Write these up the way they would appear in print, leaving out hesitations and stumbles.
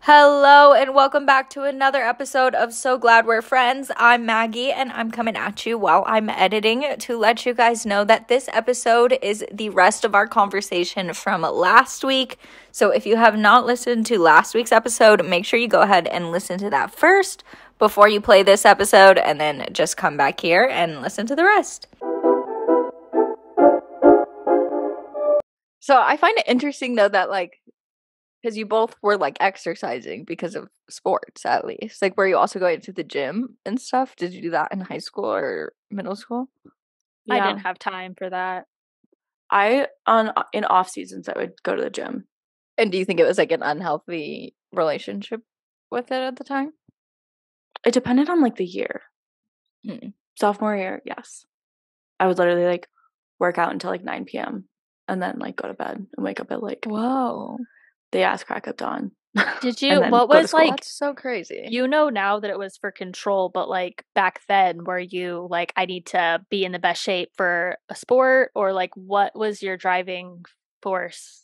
Hello and welcome back to another episode of So Glad We're Friends. I'm Maggie and I'm coming at you while I'm editing to let you guys know that this episode is the rest of our conversation from last week. So if you have not listened to last week's episode, make sure you go ahead and listen to that first before you play this episode, and then just come back here and listen to the rest. So I find it interesting though that because you both were exercising because of sports, at least. Were you also going to the gym and stuff? Did you do that in high school or middle school? I Yeah. didn't have time for that. In off seasons I would go to the gym. And do you think it was an unhealthy relationship with it at the time? It depended on the year. Sophomore year, yes. I would literally work out until 9 p.m. and then go to bed and wake up at Whoa. the ass crack of dawn. Did And you? then What go to was school. That's so crazy. You know now that it was for control, but back then, were you I need to be in the best shape for a sport, or what was your driving force?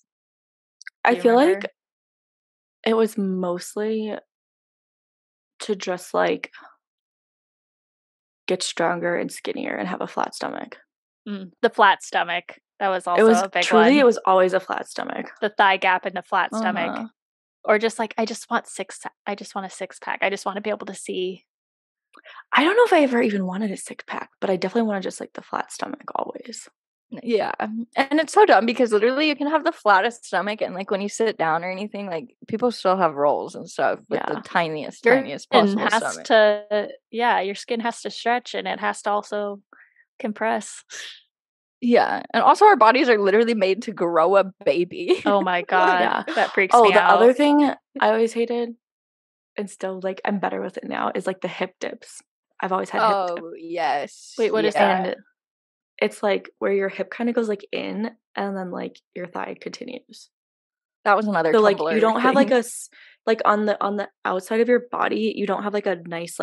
I you feel remember? like it was mostly to just get stronger and skinnier and have a flat stomach. The flat stomach. That was also It was a big truly, one. it was always a flat stomach. The thigh gap and the flat stomach, Uh-huh. or just I just want I just want a six pack. I just want to be able to see. I don't know if I ever even wanted a six pack, but I definitely wanted just the flat stomach always. Yeah. And it's so dumb because literally you can have the flattest stomach and when you sit down or anything, people still have rolls and stuff with the Yeah. tiniest Your possible skin has stomach. your skin has to stretch and it has to also compress. Yeah. And also our bodies are literally made to grow a baby. Oh my god, Yeah. that freaks me The out. other thing I always hated, and still I'm better with it now, is the hip dips. I've always had hip dips. Oh, yes. Wait, what is Yeah. that? And it's where your hip kind of goes in, and then your thigh continues. That was another So Tumblr you don't have thing. on the outside of your body, you don't have a nice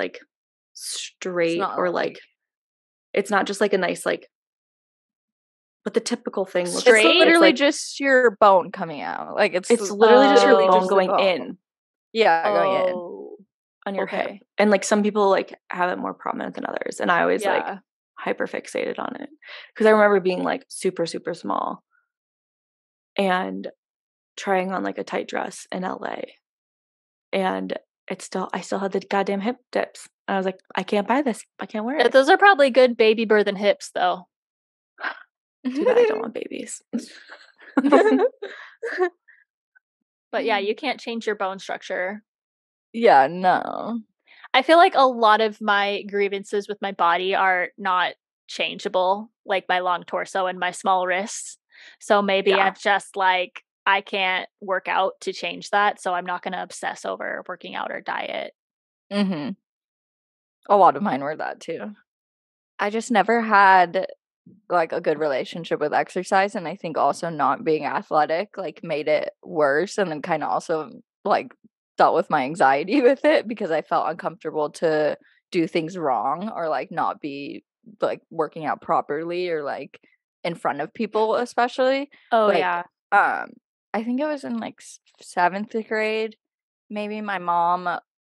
straight not or it's not just a nice what the typical thing looks It's like. Straight? literally just your bone coming out. It's literally just your Oh. bone just the going bone. in Yeah, going in. Oh, on your hip. okay. And some people have it more prominent than others. And I always Yeah. hyper fixated on it. Because I remember being super, super small and trying on a tight dress in LA. And I still had the goddamn hip dips. And I was like, I can't buy this. I can't wear it. Those are probably good baby birth and hips, though. Too bad I don't want babies. But yeah, you can't change your bone structure. Yeah, no. I feel a lot of my grievances with my body are not changeable, like my long torso and my small wrists. So maybe Yeah. I'm just I can't work out to change that, so I'm not going to obsess over working out or diet. Mm-hmm. A lot of mine were that too. I just never had a good relationship with exercise, and I think also not being athletic made it worse, and then kind of also dealt with my anxiety with it because I felt uncomfortable to do things wrong or not be working out properly or in front of people, especially. Oh yeah. I think it was in 7th grade, maybe. My mom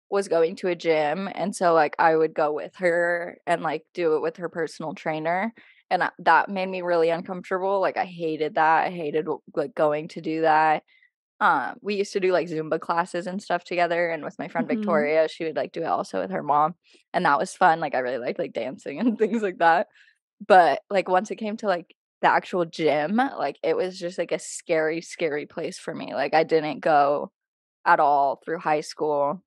was going to a gym, and so I would go with her and do it with her personal trainer, and that made me really uncomfortable. I hated that. I hated going to do that. We used to do Zumba classes and stuff together, and with my friend Mhm. Victoria, she would do it also with her mom, and that was fun. I really liked dancing and things like that. But once it came to the actual gym, it was just a scary, scary place for me. I didn't go at all through high school.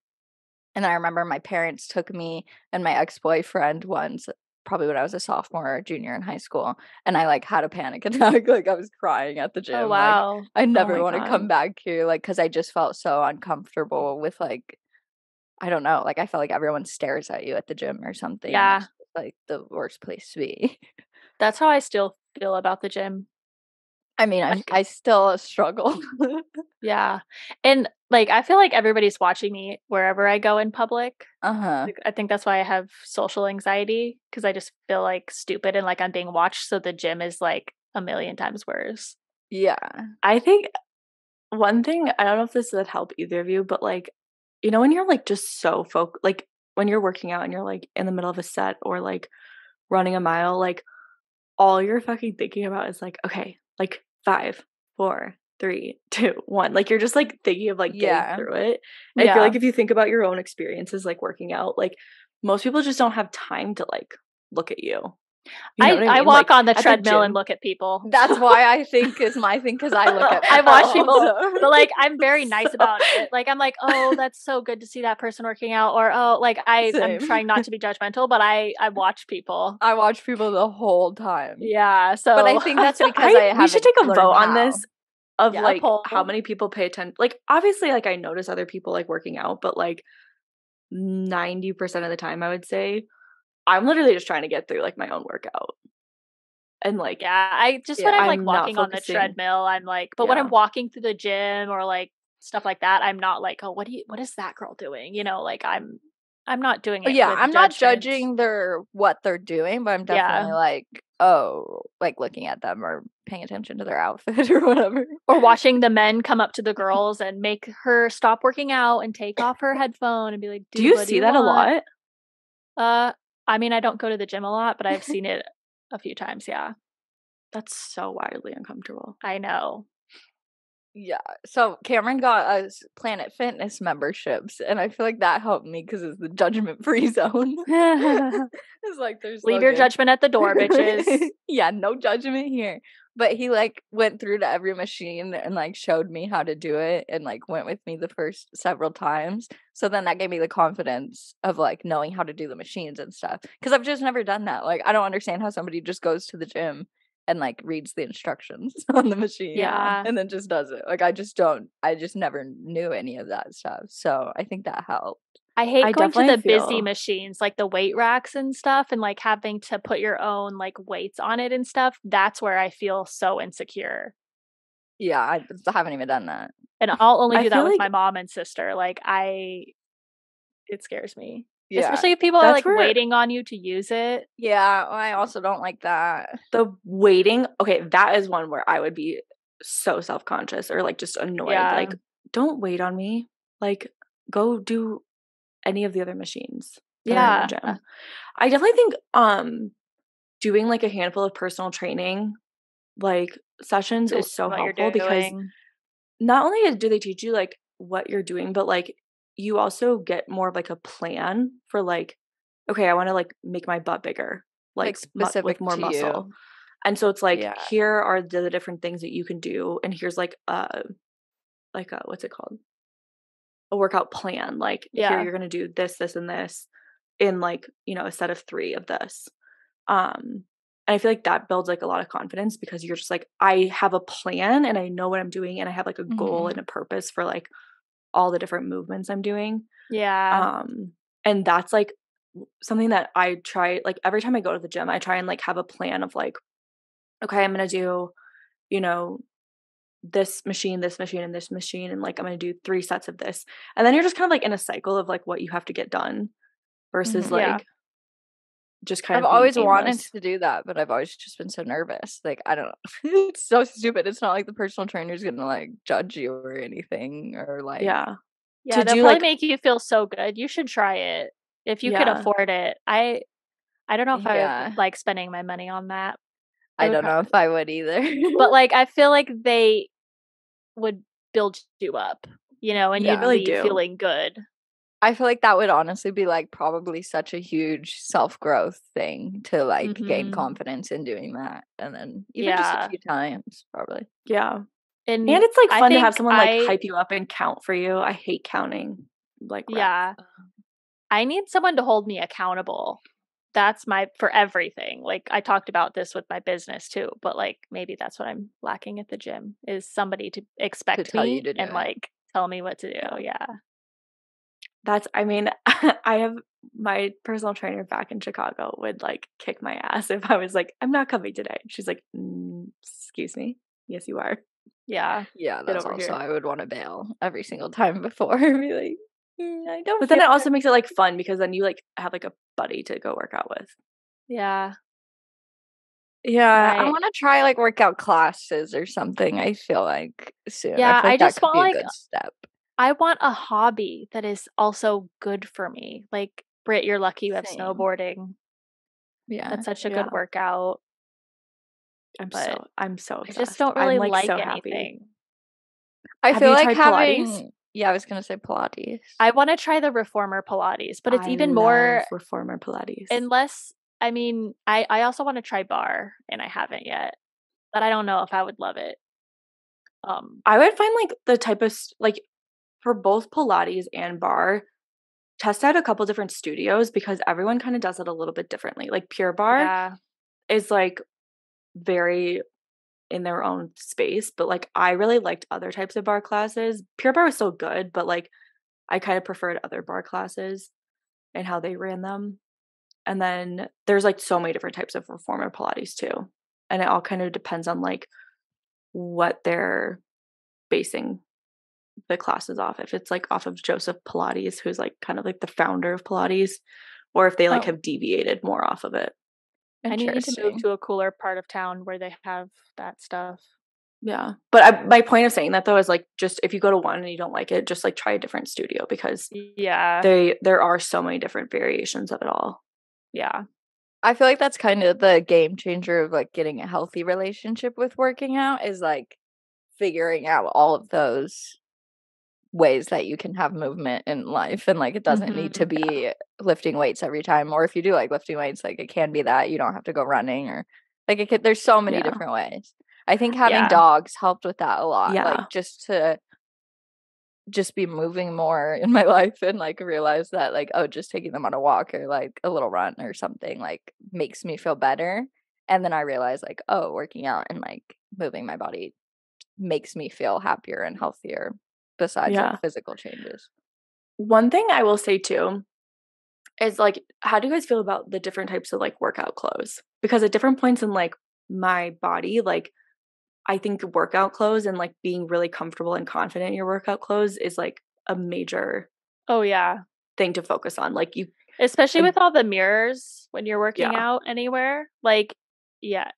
And I remember my parents took me and my ex-boyfriend once, probably when I was a sophomore or junior in high school, and I had a panic attack. I was crying at the gym. Oh wow. I never my want to God. come back here, because I just felt so uncomfortable with I don't know, I felt everyone stares at you at the gym or something. and Yeah. it's just, the worst place to be. That's how I still feel about the gym. I mean, I still struggle. Yeah. And I feel everybody's watching me wherever I go in public. Uh-huh. I think that's why I have social anxiety, because I just feel stupid and I'm being watched. So the gym is a million times worse. Yeah. I think one thing, I don't know if this would help either of you, but you know, when you're like just so like when you're working out and you're like in the middle of a set or like running a mile, like all you're fucking thinking about is like, okay, like 5, 4, 3, 2, 1. Like you're just like thinking of like getting Yeah. through it. And I feel Yeah. like if you think about your own experiences like working out, like most people just don't have time to like look at you. You know what I I mean? walk Like on the at the treadmill and gym. look at people. That's why I think is my thing, because I look at I watch people, also. but like I'm very nice So- about it. Like I'm like, oh, that's so good to see that person working out, or oh, like I'm Same. trying not to be judgmental, but I watch people. I watch people the whole time. Yeah, so But I think that's feel- because I we should haven't take a learned vote on how. this of Yeah, a like poll. how many people pay attention. Like obviously, like I notice other people like working out, but like 90% of the time, I would say I'm literally just trying to get through like my own workout. And like, Yeah, I just Yeah. when I'm like I'm not walking on the focusing. treadmill, I'm like, but when Yeah. I'm walking through the gym or like stuff like that, I'm not like, oh, what is that girl doing? You know, like I'm not doing it. Yeah, with I'm not judgment. judging what they're doing, but I'm Yeah. definitely like, oh, like looking at them or paying attention to their outfit or whatever. Or watching the men come up to the girls and make her stop working out and take off her headphone and be like, Do you what see that a want?" lot? I mean, I don't go to the gym a lot, but I've seen it a few times. Yeah, That's so wildly uncomfortable. I know. Yeah. So Cameron got us Planet Fitness memberships, and I feel like that helped me because it's the judgment-free zone. It's like there's Leave your Logan. judgment at the door, bitches. Yeah, no judgment here. But he like went through to every machine and like showed me how to do it and like went with me the first several times. So then that gave me the confidence of like knowing how to do the machines and stuff. Because I've just never done that. Like I don't understand how somebody just goes to the gym and like reads the instructions on the machine. Yeah. And then just does it. Like I just never knew any of that stuff. So I think that helped. I hate I going to the definitely busy feel- machines, like the weight racks and stuff, and like having to put your own like weights on it and stuff. That's where I feel so insecure. Yeah, I haven't even done that. And I'll only I do that feel with like- my mom and sister. Like it scares me. Yeah. Especially if people are That's like where- waiting on you to use it. Yeah, I also don't like that. The waiting, okay, that is one where I would be so self-conscious or like just annoyed. Yeah. Like, don't wait on me. Like, go do any of the other machines that are in the gym. I definitely think doing like a handful of personal training like sessions To is so what you're helpful because doing. not only do they teach you like what you're doing, but like you also get more of like a plan for like, okay, I want to like make my butt bigger, like specific with more to muscle. you. And so it's like, Yeah. here are the different things that you can do, and here's like a what's it called? A workout plan. Like here Yeah. you're gonna do this, this, and this in like, you know, a set of 3 of this. And I feel like that builds like a lot of confidence because you're just like, I have a plan and I know what I'm doing and I have like a goal and a purpose for like all the different movements I'm doing. Yeah. And that's like something that I try, like every time I go to the gym, I try and like have a plan of like, okay, I'm gonna do, you know, this machine, and this machine, and like I'm gonna do 3 sets of this. And then you're just kind of like in a cycle of like what you have to get done versus like Yeah. just kind I've of being always wanted aimless. to do that, but I've always just been so nervous. Like I don't know. It's so stupid. It's not like the personal trainer's gonna like judge you or anything or like Yeah. Yeah, to they'll do, probably like- make you feel so good. You should try it if you can Yeah. afford it. I don't know if I Yeah. would like spending my money on that. I would don't know if I would either. But like I feel like they would build you up, you know, and Yeah. you'd Really leave do. feeling good. I feel like that would honestly be like probably such a huge self-growth thing to like gain Mhm. confidence in doing that. And then even just Yeah. a few times, probably. Yeah. And And it's like I fun to have think someone like I- hype you up and count for you. I hate counting. Like reps. Yeah. I need someone to hold me accountable. That's for everything. Like I talked about this with my business too, but like maybe that's what I'm lacking at the gym is somebody to expect tell me you to do and it. like tell me what to do. Yeah. That's, I mean, I have my personal trainer back in Chicago would like kick my ass if I was like, I'm not coming today. She's like, excuse me. Yes, you are. Yeah. Yeah, Get that's over also here. I would want to bail every single time before. Be like, I don't. But then it feel also makes it like fun because then you like have like a buddy to go work out with. Yeah. Yeah, I Right. want to try like workout classes or something. I feel like soon. Yeah, I feel like I that just could want, be a like, good step. I want a hobby that is also good for me. Like, Britt, you're lucky you have Same. snowboarding. Yeah. That's such a Yeah. good workout. I'm But so I obsessed. just don't I'm really like like so happy. anything. I Have feel you like tried Pilates? yeah, I was gonna say Pilates. I want to try the reformer Pilates, but it's I even love more reformer Pilates. unless I mean, I also want to try bar and I haven't yet. But I don't know if I would love it. I would find like the type of like for both Pilates and bar, test out a couple different studios because everyone kind of does it a little bit differently. Like Pure Barre Yeah. is like very in their own space, but like I really liked other types of bar classes. Pure Barre was so good, but like I kind of preferred other bar classes and how they ran them. And then there's like so many different types of reformer Pilates too. And it all kind of depends on like what they're basing the classes off. If it's like off of Joseph Pilates, who's like kind of like the founder of Pilates, or if they like Oh. have deviated more off of it. I need to move Interesting. to a cooler part of town where they have that stuff. Yeah. But my point of saying that though is like just if you go to one and you don't like it, just like try a different studio because Yeah. there are so many different variations of it all. Yeah. I feel like that's kind of the game changer of like getting a healthy relationship with working out is like figuring out all of those ways that you can have movement in life and like it doesn't need to be lifting weights every time, or if you do like lifting weights, like it can be that you don't have to go running, or like it could, there's so many Yeah. different ways. I think having Yeah. dogs helped with that a lot. Yeah. Like just to just be moving more in my life and like realize that like, oh, just taking them on a walk or like a little run or something like makes me feel better. And then I realized like, oh, working out and like moving my body makes me feel happier and healthier besides Yeah. like physical changes. One thing I will say too is like, how do you guys feel about the different types of like workout clothes? Because at different points in like my body, like I think workout clothes and like being really comfortable and confident in your workout clothes is like a major Oh yeah. thing to focus on. Like you, Especially with all the mirrors when you're working Yeah. out anywhere. Like, yeah.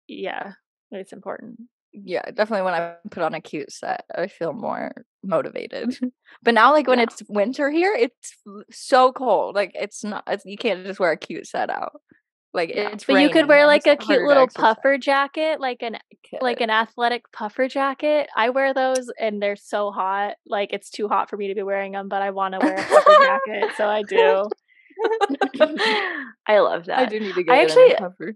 Yeah. It's important. Yeah, definitely when I put on a cute set, I feel more motivated. But now like when Yeah. it's winter here, it's so cold. Like it's not you can't just wear a cute set out. Like Yeah. it's But you could raining wear and like it's a cute harder to little exercise. puffer jacket, like an athletic puffer jacket. I wear those and they're so hot. Like it's too hot for me to be wearing them, but I want to wear a puffer jacket, so I do. I love that. I do need to I get a actually new puffer.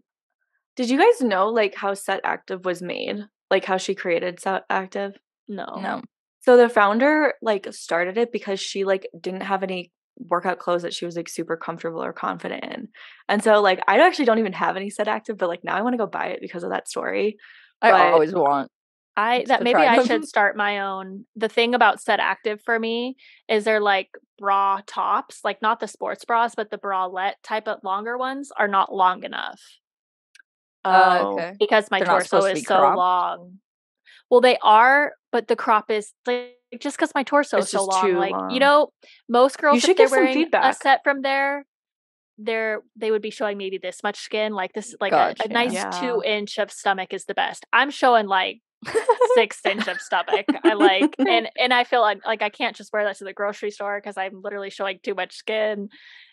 did you guys know like how Set Active was made? Like how she created Set Active? No. No. So the founder like started it because she like didn't have any workout clothes that she was like super comfortable or confident in. And so like I actually don't even have any Set Active, but like now I want to go buy it because of that story. I But always want to Maybe try I them. should start my own. The thing about Set Active for me is they're like bra tops, like not the sports bras, but the bralette type of longer ones are not long enough Okay. because my They're not torso supposed to be is so cropped? long. Well, they are, but the crop is like just because my torso It's is so just long. too Like, you long. know, most girls, You if should they're give some wearing a feedback. set from there, they would be showing maybe this much skin, like this, like a Gotcha. nice Yeah. 2-inch of stomach is the best. I'm showing like 6-inch of stomach. I like, and I feel like I can't just wear that to the grocery store because I'm literally showing too much skin.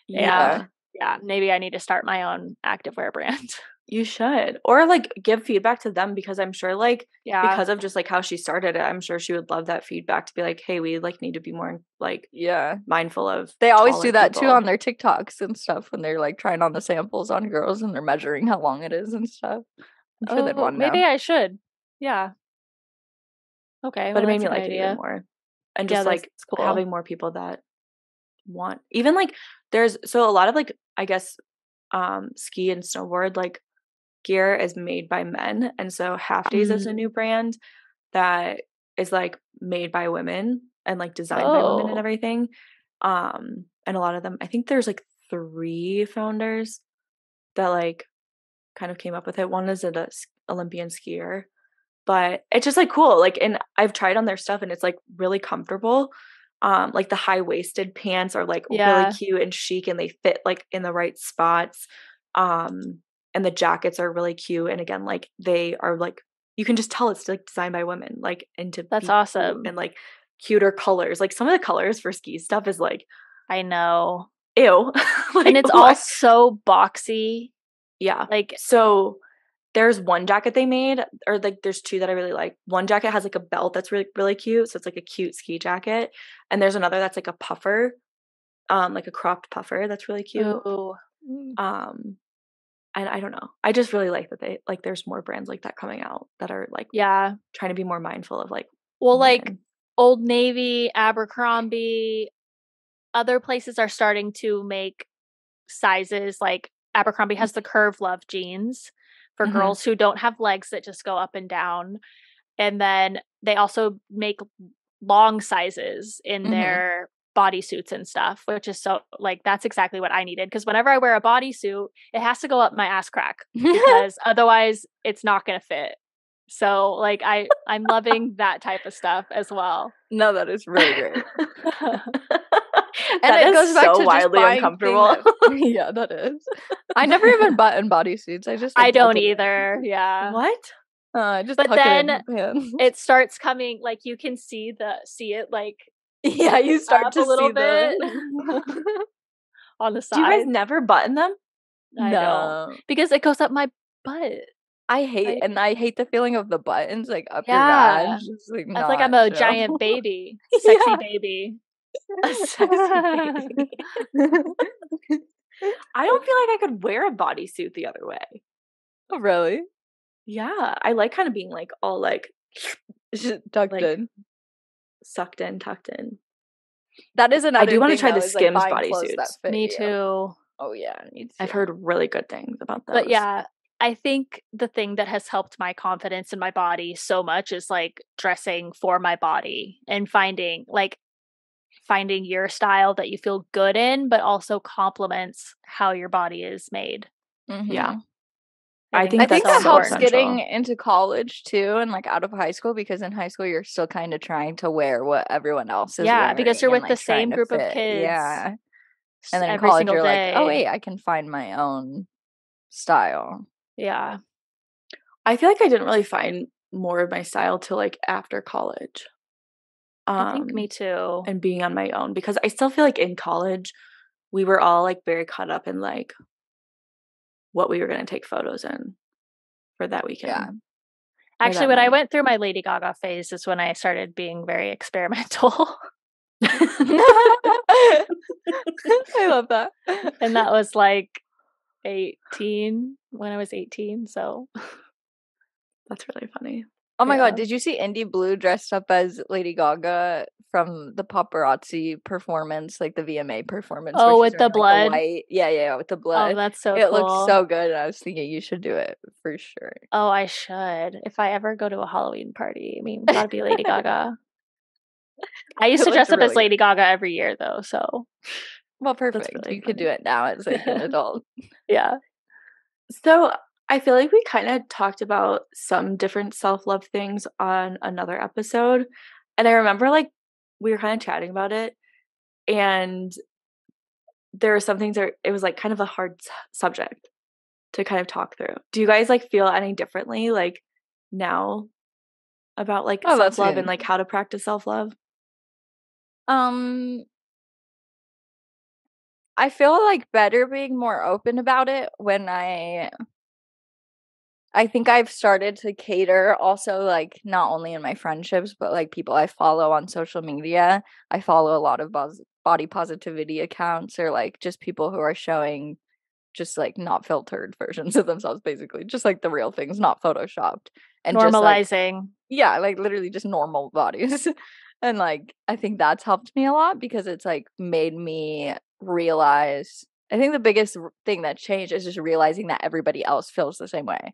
Yeah. And yeah, maybe I need to start my own activewear brand. You should. Or like give feedback to them because I'm sure like Yeah. because of just like how she started it, I'm sure she would love that feedback to be like, hey, we like need to be more like Yeah. mindful of They always taller do that too people. on their TikToks and stuff when they're like trying on the samples on girls and they're measuring how long it is and stuff. I'm sure they'd want to Maybe know. I should. Yeah. Okay. But Well, it made that's me a good like it even idea. more. And Yeah, just like that's cool. having more people that want even like there's so a lot of like I guess ski and snowboard like gear is made by men. And so Half Days is a new brand that is like made by women and like designed by women and Oh. everything. And a lot of them, I think there's like 3 founders that like kind of came up with it. One is an Olympian skier, but it's just like cool. Like, and I've tried on their stuff and it's like really comfortable. Like the high-waisted pants are like really Yeah. cute and chic and they fit like in the right spots. And the jackets are really cute. And again, like they are like you can just tell it's like designed by women, like and to That's be awesome. cute and like cuter colors. Like some of the colors for ski stuff is like, I know. ew. Like, And it's all so boxy. Yeah. Like, so there's one jacket they made, or like there's two that I really like. One jacket has like a belt that's really, really cute. So it's like a cute ski jacket. And there's another that's like a puffer, like a cropped puffer that's really cute. ooh. And I don't know. I just really like that they like there's more brands like that coming out that are like Yeah. trying to be more mindful of like Well, like women. Old Navy, Abercrombie, other places are starting to make sizes. Like Abercrombie has the Curve Love jeans for Mhm. girls who don't have legs that just go up and down. And then they also make long sizes in Mhm. their bodysuits and stuff, which is so like that's exactly what I needed. Because whenever I wear a bodysuit, it has to go up my ass crack because otherwise it's not gonna fit. So like I'm loving that type of stuff as well. No, that is really great. And That it is goes back so to just wildly buying uncomfortable. yeah, that is. I never even button bodysuits. I just like, I tuck don't it in. either. Yeah. What? I just But tuck then it in the pants. it starts coming like you can see it like Yeah, you start up to a little see bit the on the Do you guys side. never button them? I don't No. because it goes up my butt. I hate the feeling of the buttons like up your Yeah. vag. It's like That's like I'm not a chill. giant baby, sexy Yeah. baby. A sexy baby. I don't feel like I could wear a bodysuit the other way. Oh, really? Yeah, I like kind of being like all like Just tucked Like- in. sucked in, tucked in. That is another do wanna thing, try the though, is, like, Skims buying clothes that bodysuits. fit Me you. too. Oh, yeah, me too. I've heard really good things about those. But yeah, I think the thing that has helped my confidence in my body so much is like dressing for my body and finding your style that you feel good in, but also complements how your body is made. Mhm. Yeah. I I think I think that's that so helps essential. getting into college too, and like out of high school, because in high school you're still kind of trying to wear what everyone else is Yeah, wearing. because you're and, with the like, trying same to group of fit. kids Yeah, and then in every college single you're like, oh day. wait, I can find my own style. Yeah. I feel like I didn't really find more of my style till like after college. I think me too. And being on my own, because I still feel like in college we were all like very caught up in like what we were going to take photos in for that weekend. Yeah. Actually, that when I night. went through my Lady Gaga phase is when I started being very experimental. I love that. And that was like 18 when I was 18. So That's really funny. Oh my Yeah. god, did you see Indy Blue dressed up as Lady Gaga from the paparazzi performance, like the VMA performance? Oh, where with she's the wearing, like, blood? white. Yeah, with the Oh, blood. that's so It cool. looks so good, and I was thinking you should do it for sure. Oh, I should. If I ever go to a Halloween party, I mean, gotta be Lady Gaga. I used It to dress looked up as really good. Lady Gaga every year, though. So Well, perfect. really You could funny. do it now as like an adult. yeah. So I feel like we kind of talked about some different self-love things on another episode. And I remember like we were kind of chatting about it. And there are some things that it was like kind of a hard subject to kind of talk through. Do you guys like feel any differently like now about like Oh, that's self-love good. and like how to practice self-love? I feel like better being more open about it when I think I've started to cater also, like, not only in my friendships, but, like, people I follow on social media. I follow a lot of body positivity accounts or, like, just people who are showing just, like, not filtered versions of themselves, basically. Just, like, the real things, not photoshopped. And just, like Normalizing. yeah, like, literally just normal bodies. And, like, I think that's helped me a lot because it's, like, made me realize I think the biggest thing that changed is just realizing that everybody else feels the same way.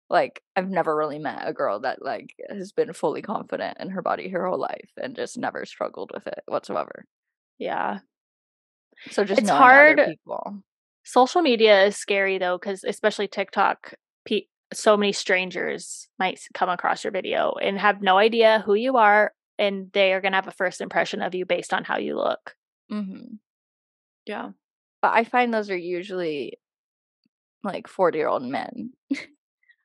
Like, I've never really met a girl that, like, has been fully confident in her body her whole life and just never struggled with it whatsoever. Yeah. So just It's knowing hard. other people. Social media is scary though, because especially TikTok, so many strangers might come across your video and have no idea who you are, and they are going to have a first impression of you based on how you look. Mhm. Yeah. But I find those are usually, like, 40-year-old men.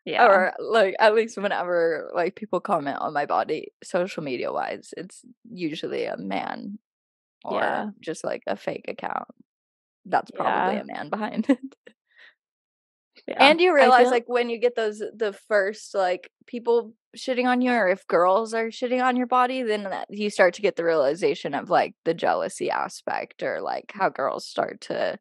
Yeah. Or like at least whenever like people comment on my body social media wise, it's usually a man or Yeah. just like a fake account. That's probably Yeah. a man behind it. Yeah. And you I realize feel like when you get the first like people shitting on you, or if girls are shitting on your body, then you start to get the realization of like the jealousy aspect, or like how girls start to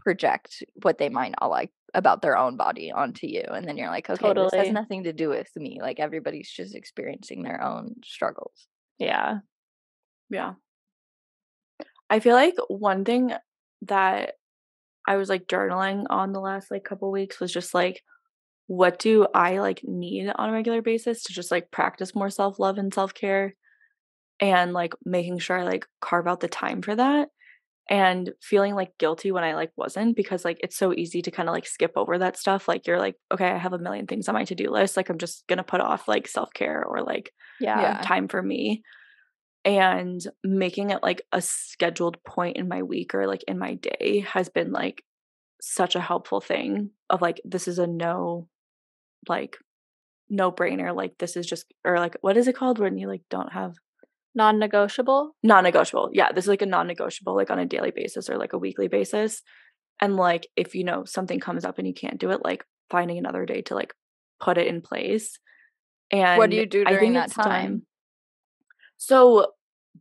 project what they might not like about their own body onto you, and then you're like, okay, this has Totally. nothing to do with me, like everybody's just experiencing their own struggles. Yeah. yeah. I feel like one thing that I was like journaling on the last like couple weeks was just like, what do I like need on a regular basis to just like practice more self-love and self-care, and like making sure I like carve out the time for that, and feeling like guilty when I like wasn't, because like it's so easy to kind of like skip over that stuff. Like you're like, okay, I have a million things on my to-do list. Like I'm just gonna put off like self-care or like Yeah. time for me. And making it like a scheduled point in my week or like in my day has been like such a helpful thing of like, this is a like no brainer. Like this is just, or like, what is it called when you like don't have Non-negotiable. non-negotiable? Yeah, this is like a non-negotiable, like on a daily basis or like a weekly basis. And like if you know something comes up and you can't do it, like finding another day to like put it in place. What do And you do I during think that it's time? time. So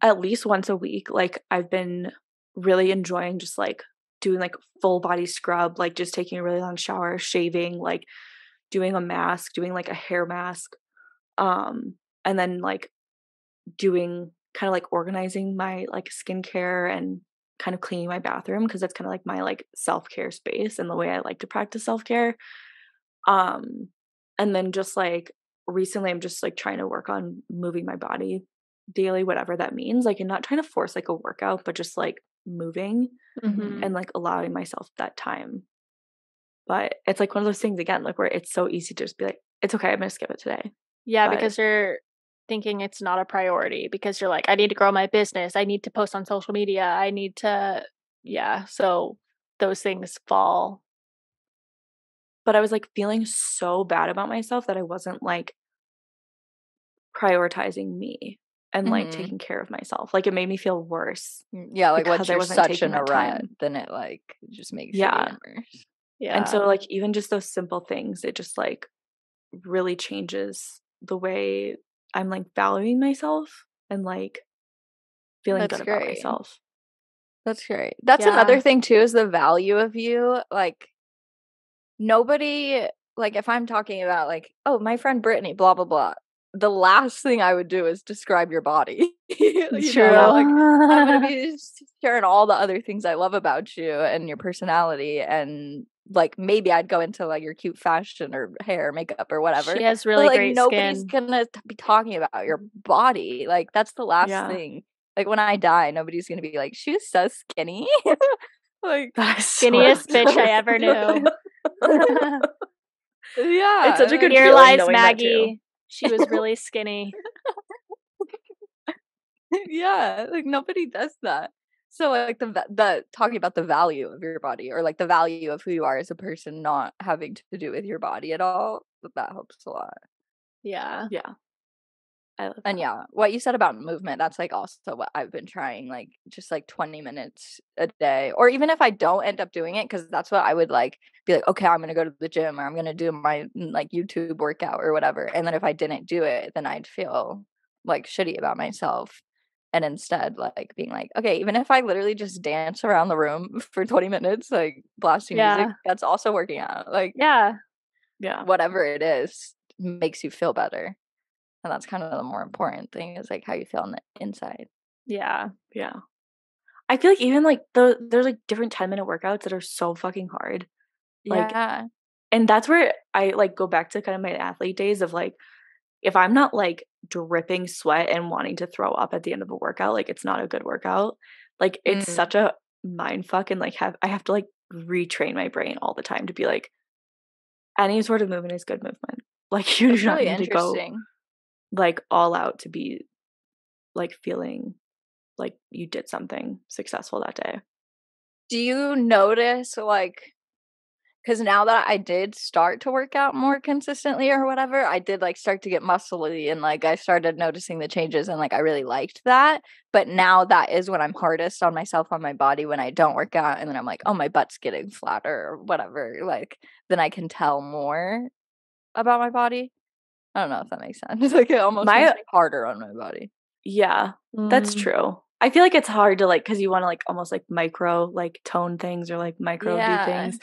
at least once a week, like I've been really enjoying just like doing like full body scrub, like just taking a really long shower, shaving, like doing a mask, doing like a hair mask, and then like doing kind of like organizing my like skincare and kind of cleaning my bathroom, because that's kind of like my like self-care space and the way I like to practice self-care. Um and then just like recently I'm just like trying to work on moving my body daily, whatever that means. Like, and not trying to force like a workout, but just like moving Mm-hmm. and like allowing myself that time. But it's like one of those things again, like where it's so easy to just be like, it's okay, I'm gonna skip it today. Yeah, But because you're thinking it's not a priority, because you're like, I need to grow my business. I need to post on social media. I need to, yeah. So those things fall. I was like feeling so bad about myself that I wasn't like prioritizing me and like Mm-hmm. taking care of myself. Like it made me feel worse Yeah, like once because I you're wasn't such taking in a that rut, time. then it like just makes it Yeah. even worse. And Yeah. so like even just those simple things, it just like really changes the way I'm like valuing myself and like feeling That's good about great. myself. That's great. That's Yeah. another thing too, is the value of you. Like nobody, like if I'm talking about like, oh, my friend Brittany, blah blah blah, the last thing I would do is describe your body. You True. know, like I'm gonna be sharing all the other things I love about you and your personality, and like maybe I'd go into like your cute fashion or hair, makeup, or whatever. She has But really like great nobody's skin. gonna be talking about your body. Like that's the last Yeah. thing. Like when I die, nobody's gonna be like, she was so skinny. Like That is so Skinniest bitch I true. ever knew. yeah, It's such a good Here feeling lies knowing that too. Maggie. She was really skinny. yeah, like nobody does that. So like the talking about the value of your body, or like the value of who you are as a person, not having to do with your body at all, that helps a lot. Yeah. Yeah. I love And that. yeah, what you said about movement, that's like also what I've been trying, like just like 20 minutes a day. Or even if I don't end up doing it, because that's what I would like be like, okay, I'm gonna go to the gym, or I'm gonna do my like YouTube workout or whatever. And then if I didn't do it, then I'd feel like shitty about myself. And instead, like being like, okay, even if I literally just dance around the room for 20 minutes, like blasting music, Yeah. that's also working out. Like Yeah. Yeah. whatever it is makes you feel better. And that's kind of the more important thing, is like how you feel on the inside. Yeah. Yeah. I feel like even like there's like different 10-minute workouts that are so fucking hard. Like, Yeah. and that's where I like go back to kind of my athlete days of like, if I'm not like dripping sweat and wanting to throw up at the end of a workout, like it's not a good workout. Like it's Mm. such a mind fuck, and like I have to like retrain my brain all the time to be like, any sort of movement is good movement. Like you That's do not really need to go interesting. like all out to be like feeling like you did something successful that day. Do you notice like Because now that I did start to work out more consistently or whatever, I did like start to get muscly and like I started noticing the changes and like I really liked that. But now that is when I'm hardest on myself, on my body, when I don't work out and then I'm like, oh, my butt's getting flatter or whatever. Like then I can tell more about my body. I don't know if that makes sense. Like it almost makes me harder on my body. Yeah, that's true. I feel like it's hard to like, because you want to like almost like micro like tone things or like micro do things.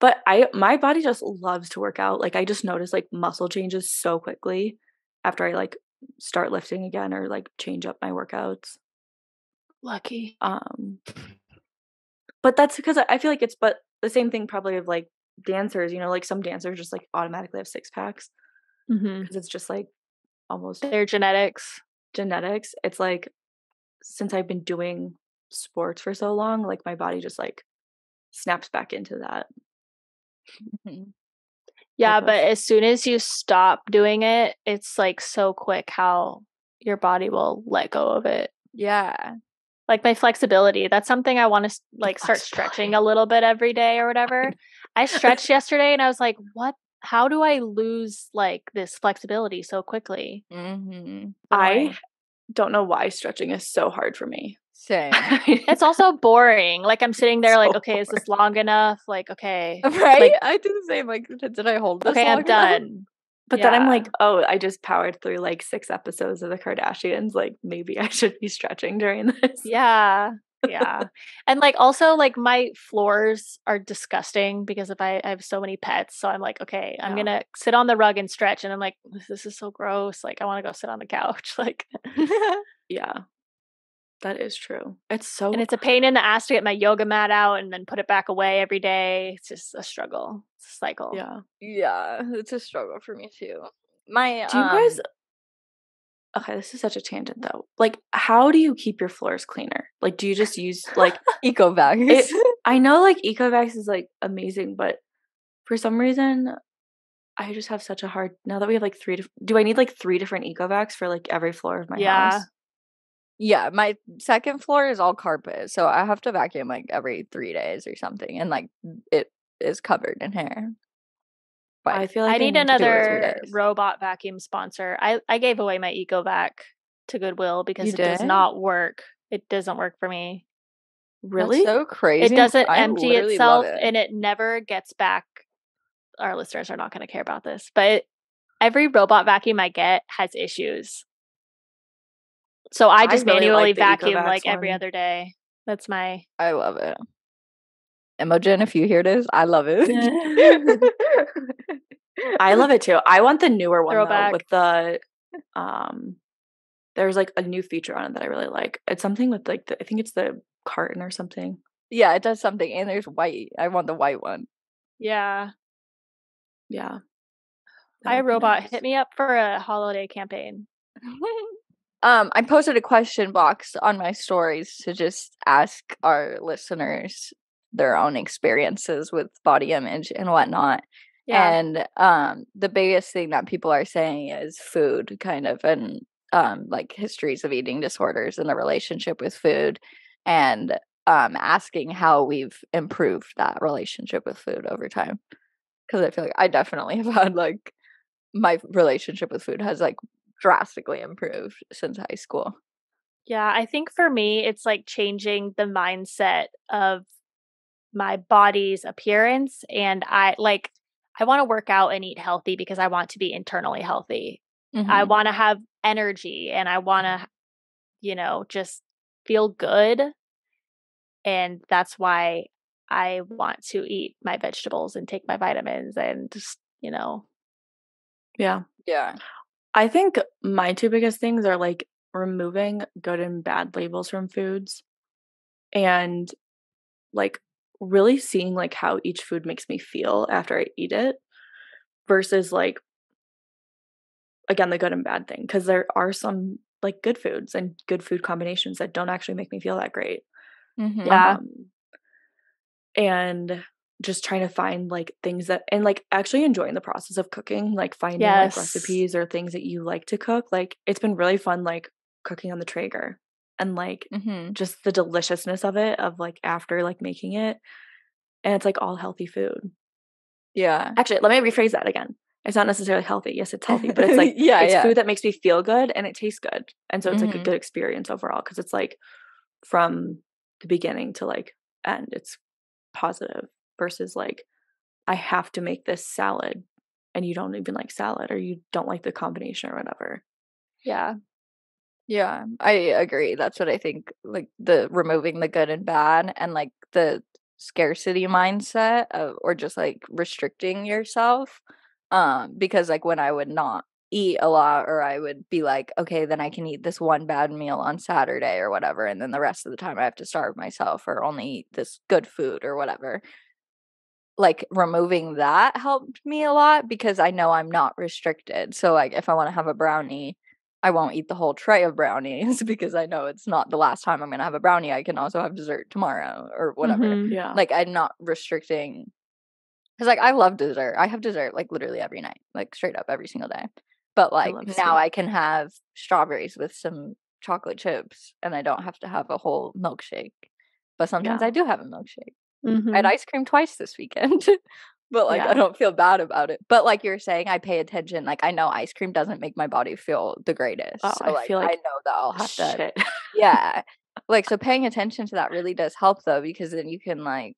But my body just loves to work out. Like I just notice like muscle changes so quickly after I like start lifting again or like change up my workouts. Lucky. But that's because I feel like it's but the same thing probably of like dancers, you know, like some dancers just like automatically have six packs because it's just like almost their genetics. It's like since I've been doing sports for so long, like my body just like snaps back into that. Yeah, but as soon as you stop doing it, it's like so quick how your body will let go of it. Yeah. Like my flexibility, that's something I want to like start stretching a little bit every day or whatever. I stretched yesterday and I was like, what? How do I lose like this flexibility so quickly? I don't know why stretching is so hard for me. Same. It's also boring. Like I'm sitting there like, okay, is this long enough? Like, okay. Right? Like, I do the same. Like, did I hold this okay, long I'm done. But then I'm like, oh, I just powered through like 6 episodes of the Kardashians. Like maybe I should be stretching during this. Yeah. Yeah. And like also like my floors are disgusting because if I have so many pets. So I'm like, okay, I'm gonna sit on the rug and stretch. And I'm like, this is so gross. Like I want to go sit on the couch. Like yeah. That is true. It's so and it's a pain in the ass to get my yoga mat out and then put it back away every day. It's just a struggle. It's a cycle. Yeah. Yeah. It's a struggle for me too. My Do you guys okay, this is such a tangent though. Like, how do you keep your floors cleaner? Like, do you just use like eco bags? I know like eco bags is like amazing, but for some reason I just have such a hard now that we have like do I need like 3 different eco bags for like every floor of my house? Yeah, my second floor is all carpet, so I have to vacuum like every 3 days or something, and like it is covered in hair. But I feel like I need another robot vacuum sponsor. I gave away my Eco Vac to Goodwill because it does not work. It doesn't work for me. Really? That's so crazy. It doesn't empty itself and it never gets back. Our listeners are not going to care about this, but every robot vacuum I get has issues. So I just manually vacuum like every other day. That's my... I love it. Imogen, if you hear this, I love it. I love it too. I want the newer one though, with the there's like a new feature on it that I really like. It's something with like I think it's the carton or something. Yeah, it does something, and there's white. I want the white one. Yeah. Yeah. Hi, robot. Hit me up for a holiday campaign. I posted a question box on my stories to just ask our listeners their own experiences with body image and whatnot. Yeah. And the biggest thing that people are saying is food, kind of, and like histories of eating disorders and the relationship with food, and asking how we've improved that relationship with food over time. Because I feel like I definitely have had like my relationship with food has like drastically improved since high school. Yeah, I think for me, it's like changing the mindset of my body's appearance. And I want to work out and eat healthy because I want to be internally healthy. I want to have energy and I want to, just feel good. And that's why I want to eat my vegetables and take my vitamins and just, Yeah. Yeah. I think my 2 biggest things are like removing good and bad labels from foods and like really seeing like how each food makes me feel after I eat it versus like again the good and bad thing because there are some like good foods and good food combinations that don't actually make me feel that great. Yeah. And just trying to find like things that and like actually enjoying the process of cooking, like finding like recipes or things that you like to cook. Like it's been really fun like cooking on the Traeger and like just the deliciousness of it of like after like making it. And it's like all healthy food. Yeah. Actually, let me rephrase that again. It's not necessarily healthy. Yes, it's healthy, but it's like Yeah, it's yeah. food that makes me feel good and it tastes good. And so it's like a Mhm. good experience overall because it's like from the beginning to like end, it's positive versus like I have to make this salad and you don't even like salad or you don't like the combination or whatever. Yeah. Yeah, I agree. That's what I think, like, the removing the good and bad and, like, the scarcity mindset of or just, like, restricting yourself, because, like, when I would not eat a lot or I would be like, "Okay, then I can eat this one bad meal on Saturday or whatever, and then the rest of the time I have to starve myself or only eat this good food or whatever." Like, removing that helped me a lot because I know I'm not restricted. So, like, if I wanna have a brownie, I won't eat the whole tray of brownies because I know it's not the last time I'm gonna have a brownie. I can also have dessert tomorrow or whatever. Mhm. Yeah. Like, I'm not restricting 'cause, like, I love dessert. I have dessert, like, literally every night, like, straight up every single day. But, I like, love now sweet. I can have strawberries with some chocolate chips, and I don't have to have a whole milkshake. But sometimes Yeah. I do have a milkshake. I had Mhm. ice cream twice this weekend, but, like, I Yeah. don't feel bad about it. But like you're saying, I pay attention, like, I know ice cream doesn't make my body feel the Oh, greatest, so, I like, feel I like know that I'll have to shit. yeah. Like, so paying attention to that really does help, though, because then you can, like,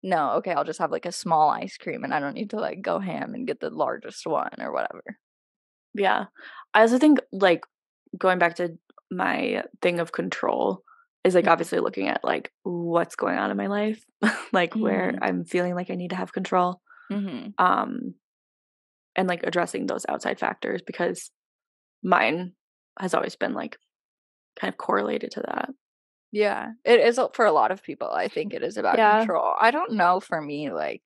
"No, okay, I'll just have, like, a small ice cream, and I don't need to, like, go ham and get the largest one or whatever." Yeah. I also think like going back to my thing of control is like Mm. obviously looking at like what's going on in my life, like where Mhm. I'm feeling like I need to have control. Mhm. Um and like addressing those outside factors because mine has always been like kind of correlated to that. Yeah. It is for a lot of people, I think it is about Yeah. control. I don't know for me, like,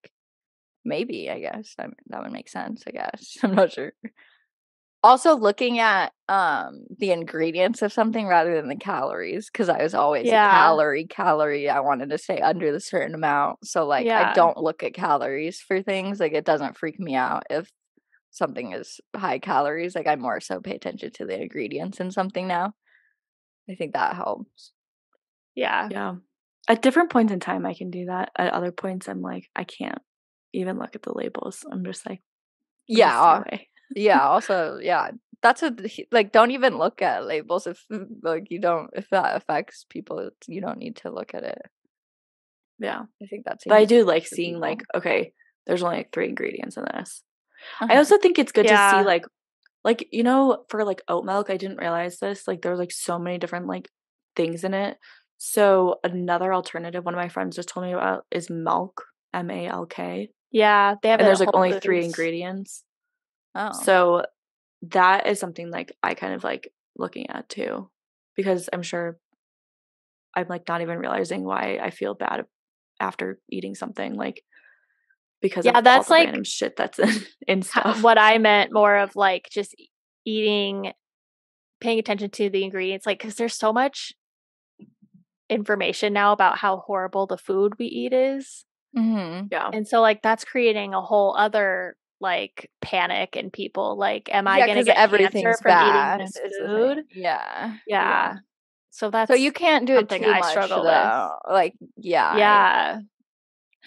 maybe, I guess, that would make sense, I guess. I'm not sure. Also, looking at, the ingredients of something rather than the calories, because I was always a Yeah. calorie, I wanted to stay under the certain amount, so, like, I Yeah. don't look at calories for things, like, it doesn't freak me out if something is high calories, like, I more so pay attention to the ingredients in something now. I think that helps. Yeah. Yeah. At different points in time I can do that. At other points I'm like I can't even look at the labels. I'm just like let me Yeah, just stay away. yeah, also, yeah, that's a like, don't even look at labels if, like, you don't if that affects people, you don't need to look at it. Yeah. I think that But I seems do like for seeing like people. okay, there's only like 3 ingredients in this. I Uh-huh. also think it's good to see Yeah. like you know for like oat milk I didn't realize this like there were like so many different like things in it. So another alternative one of my friends just told me about is milk, MALK, Yeah. They have and it at there's like Whole only 3 Foods. ingredients. Oh. So that is something like I kind of like looking at too because I'm sure I'm like not even realizing why I feel bad after eating something like because Yeah, of all that's the like random shit that's in stuff. what I meant more of like just eating, paying attention to the ingredients, like, because there's so much information now about how horrible the food we eat is. Mhm. Yeah. And so, like, that's creating a whole other, like, panic in people. Like, am I Yeah, gonna because get cancer everything's from eating bad this is the food? thing. Yeah. Yeah. Yeah. So So you that's can't do it something too I much, struggle with. though. Like, yeah, Yeah.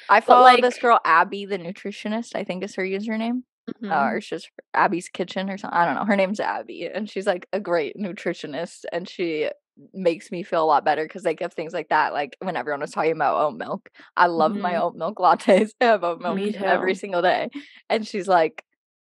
I But, follow this like girl, Abby the nutritionist, I think is her username. Or mhm. it's just Abby's Kitchen or something. I don't know. Her name's Abby, and she's like a great nutritionist, and she makes me feel a lot better because they give things like that. Like when everyone was talking about oat milk, I love my Mhm. oat milk lattes. I have oat milk Me every too. single day, and she's like,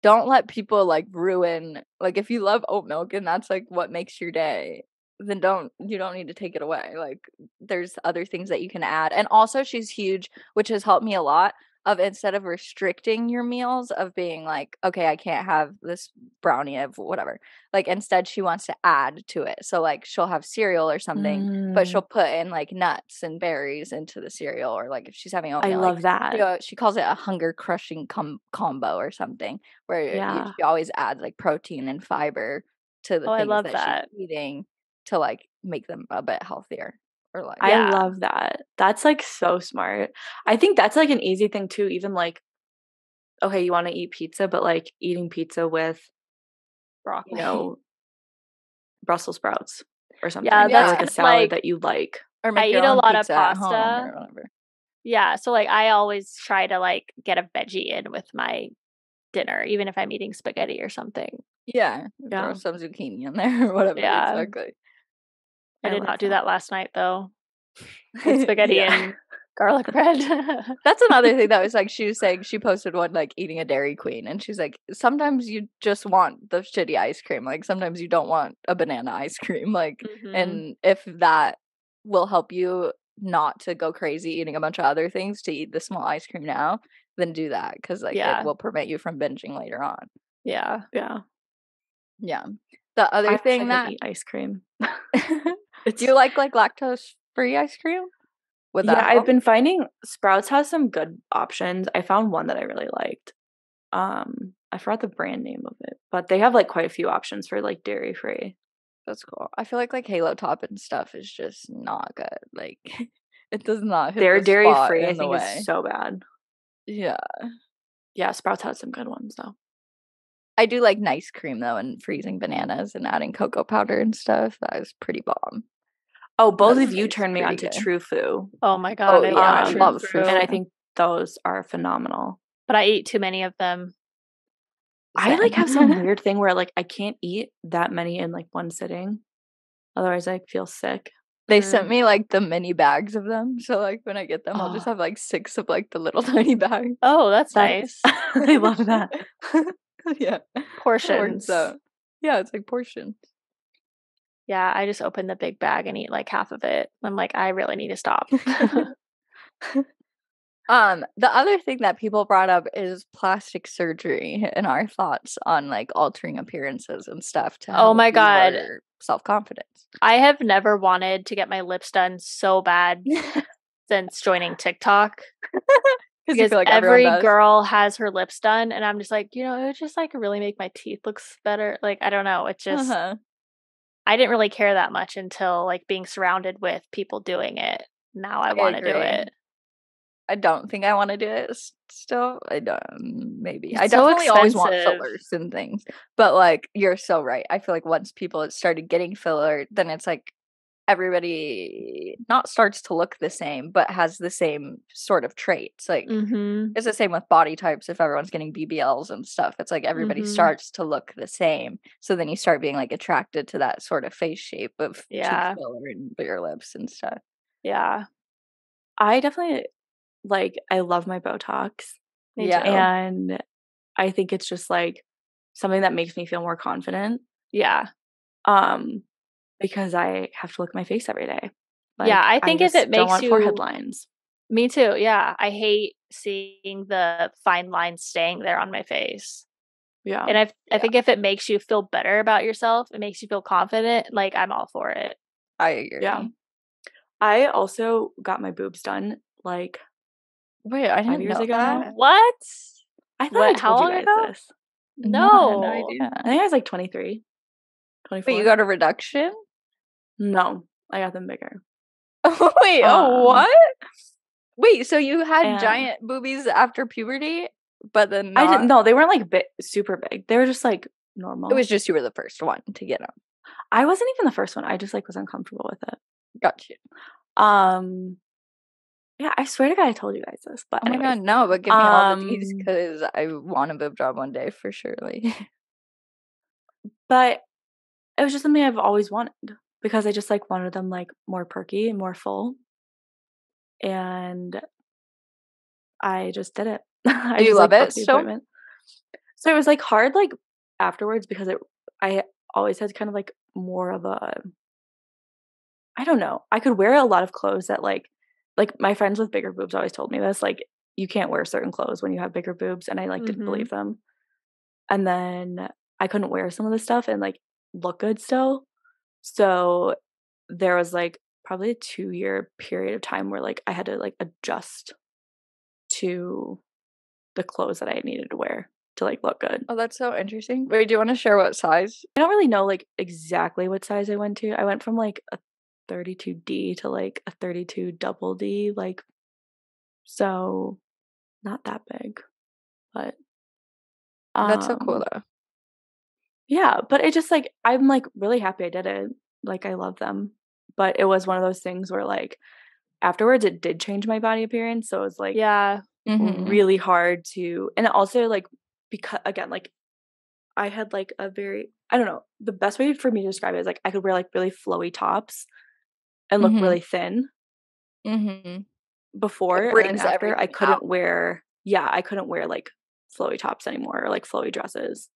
"Don't let people like ruin. Like if you love oat milk and that's like what makes your day." Then you don't need to take it away. Like there's other things that you can add. And also she's huge, which has helped me a lot of instead of restricting your meals of being like, okay, I can't have this brownie of whatever. Like instead she wants to add to it. So like she'll have cereal or something, but she'll Mm, put in like nuts and berries into the cereal or like if she's having I oatmeal, like love that. she calls it a hunger crushing combo or something where Yeah. she always adds like protein and fiber to the Oh, I things love that she's that. eating to like make them a bit healthier or like I Yeah. love that. That's like so smart. I think that's like an easy thing too, even like, okay, you want to eat pizza, but like eating pizza with, you Broccoli. know, Brussels sprouts or Yeah, something, or that's yeah, like a kind of salad like that you like. or I make your eat a own lot of pizza at home pasta. or whatever. Yeah, so, like, I always try to, like, get a veggie in with my dinner, even if I'm eating spaghetti or something. Yeah, throw Yeah. some zucchini in there or whatever, Yeah. exactly. I I did love not do that. that last night, though, with spaghetti Yeah. and garlic bread. That's another thing that was, like, she was saying she posted one, like, eating a Dairy Queen, and she's like, "Sometimes you just want the shitty ice cream, like, sometimes you don't want a banana ice cream," like, Mhm. and if that will help you not to go crazy eating a bunch of other things to eat the small ice cream now, then do that, 'cause, like, it Yeah. will prevent you from binging later on. Yeah. Yeah. Yeah. The I other wish I thing could that eat ice cream. do It's you like lactose-free ice cream? Would yeah, that I've help? been finding Sprouts has some good options. I found one that I really liked. I forgot the brand name of it, but they have, like, quite a few options for, like, dairy-free. That's cool. I feel like Halo Top and stuff is just not good, like, it does not hit Their the spot dairy-free, I in the think, way. is so bad. Yeah. Yeah, Sprouts has some good ones, though. I do like nice cream, though, and freezing bananas and adding cocoa powder and stuff, that is pretty bomb. Oh, both That of you tastes turned me on pretty to good. True Foo. Oh my god, Oh, I yeah, I love love True True And I Fruit, think those are phenomenal. but I eat too many of them. I, like, Same. have some weird thing where, like, I can't eat that many in, like, one sitting. Otherwise, I feel sick. They Mhm. sent me, like, the mini bags of them, so, like, when I get them, I'll just Oh. have, like, 6 of, like, the little tiny bags. Oh, that's That's nice. I love that. Yeah. It Portions. works out. Yeah, it's like portions. Yeah, I just open the big bag and eat, like, half of it. I'm like, "I really need to stop." The other thing that people brought up is plastic surgery and our thoughts on, like, altering appearances and stuff to Oh help my god. your self-confidence. I have never wanted to get my lips done so bad since joining TikTok. 'Cause you Because feel like everyone every does. girl has her lips done, and I'm just like, it would just, like, really make my teeth looks better. Like, I don't know, it just Uh-huh. I didn't really care that much until, like, being surrounded with people doing it. Now I I wanna do agree. it. I don't think I wanna do it still. I don't maybe. I It's so definitely always want expensive. fillers and things, but, like, you're so right. I feel like once people started getting filler, then it's like everybody not starts to look the same, but has the same sort of traits, like, Mhm. it's the same with body types if everyone's getting BBLs and stuff, it's like everybody Mhm. starts to look the same, so then you start being, like, attracted to that sort of face shape of cheek Yeah. filler and bigger lips and stuff. Yeah. I definitely I love my Botox, Me Yeah. too. and I think it's just, like, something that makes me feel more confident, Yeah. because I have to look at my face every day. Yeah, I think if it just don't makes want forehead you lines. Me too, yeah. I hate seeing the fine lines staying there on my face. Yeah. And I Yeah. think if it makes you feel better about yourself, it makes you feel confident, like, I'm all for it. I agree. Yeah. I also got my boobs done, like, Wait, I 5 didn't years know ago now. that. What? I thought I What, how told you long guys ago? this. No, I had no No. idea. I think I was, like, 23, Wait, 24. you got a reduction? No, I got them bigger. Wait, oh, what? Wait, so you had and giant boobies after puberty, but then I didn't not no, they weren't, like, super big. They were just, like, normal. it was just you were the first one to get them. I wasn't even the first one. I just, like, was uncomfortable with it. Got you. Yeah, I swear to God I told you guys this, but Oh my anyways. god, no, but give me all the deets because I want a boob job one day for surely. But it was just something I've always wanted because I just, like, wanted them, like, more perky and more full. And I just did it. I Do you just, love like, it booked the still? appointment. So it was, like, hard, like, afterwards because I always had kind of, like, more of a I don't know. I could wear a lot of clothes that, like, my friends with bigger boobs always told me this, like, you can't wear certain clothes when you have bigger boobs, and I, like, didn't Mhm. believe them. And then I couldn't wear some of the stuff and, like, look good still. So there was, like, probably a 2-year period of time where, like, I had to, like, adjust to the clothes that I needed to wear to, like, look good. Oh, that's so interesting. Wait, do you wanna share what size? I don't really know, like, exactly what size I went to. I went from, like, a 32D to, like, a 32 double D, like, so not that big, but, That's so cool, um though. yeah, but it just, like I'm really happy I did it. Like, I love them. But it was one of those things where, like, afterwards it did change my body appearance. So it was like really hard to, and also like, because again, like I had like a very, I don't know, the best way for me to describe it is like I could wear like really flowy tops and look really thin before, It and then brings after I everything couldn't out. wear, I couldn't wear like flowy tops anymore or like flowy dresses.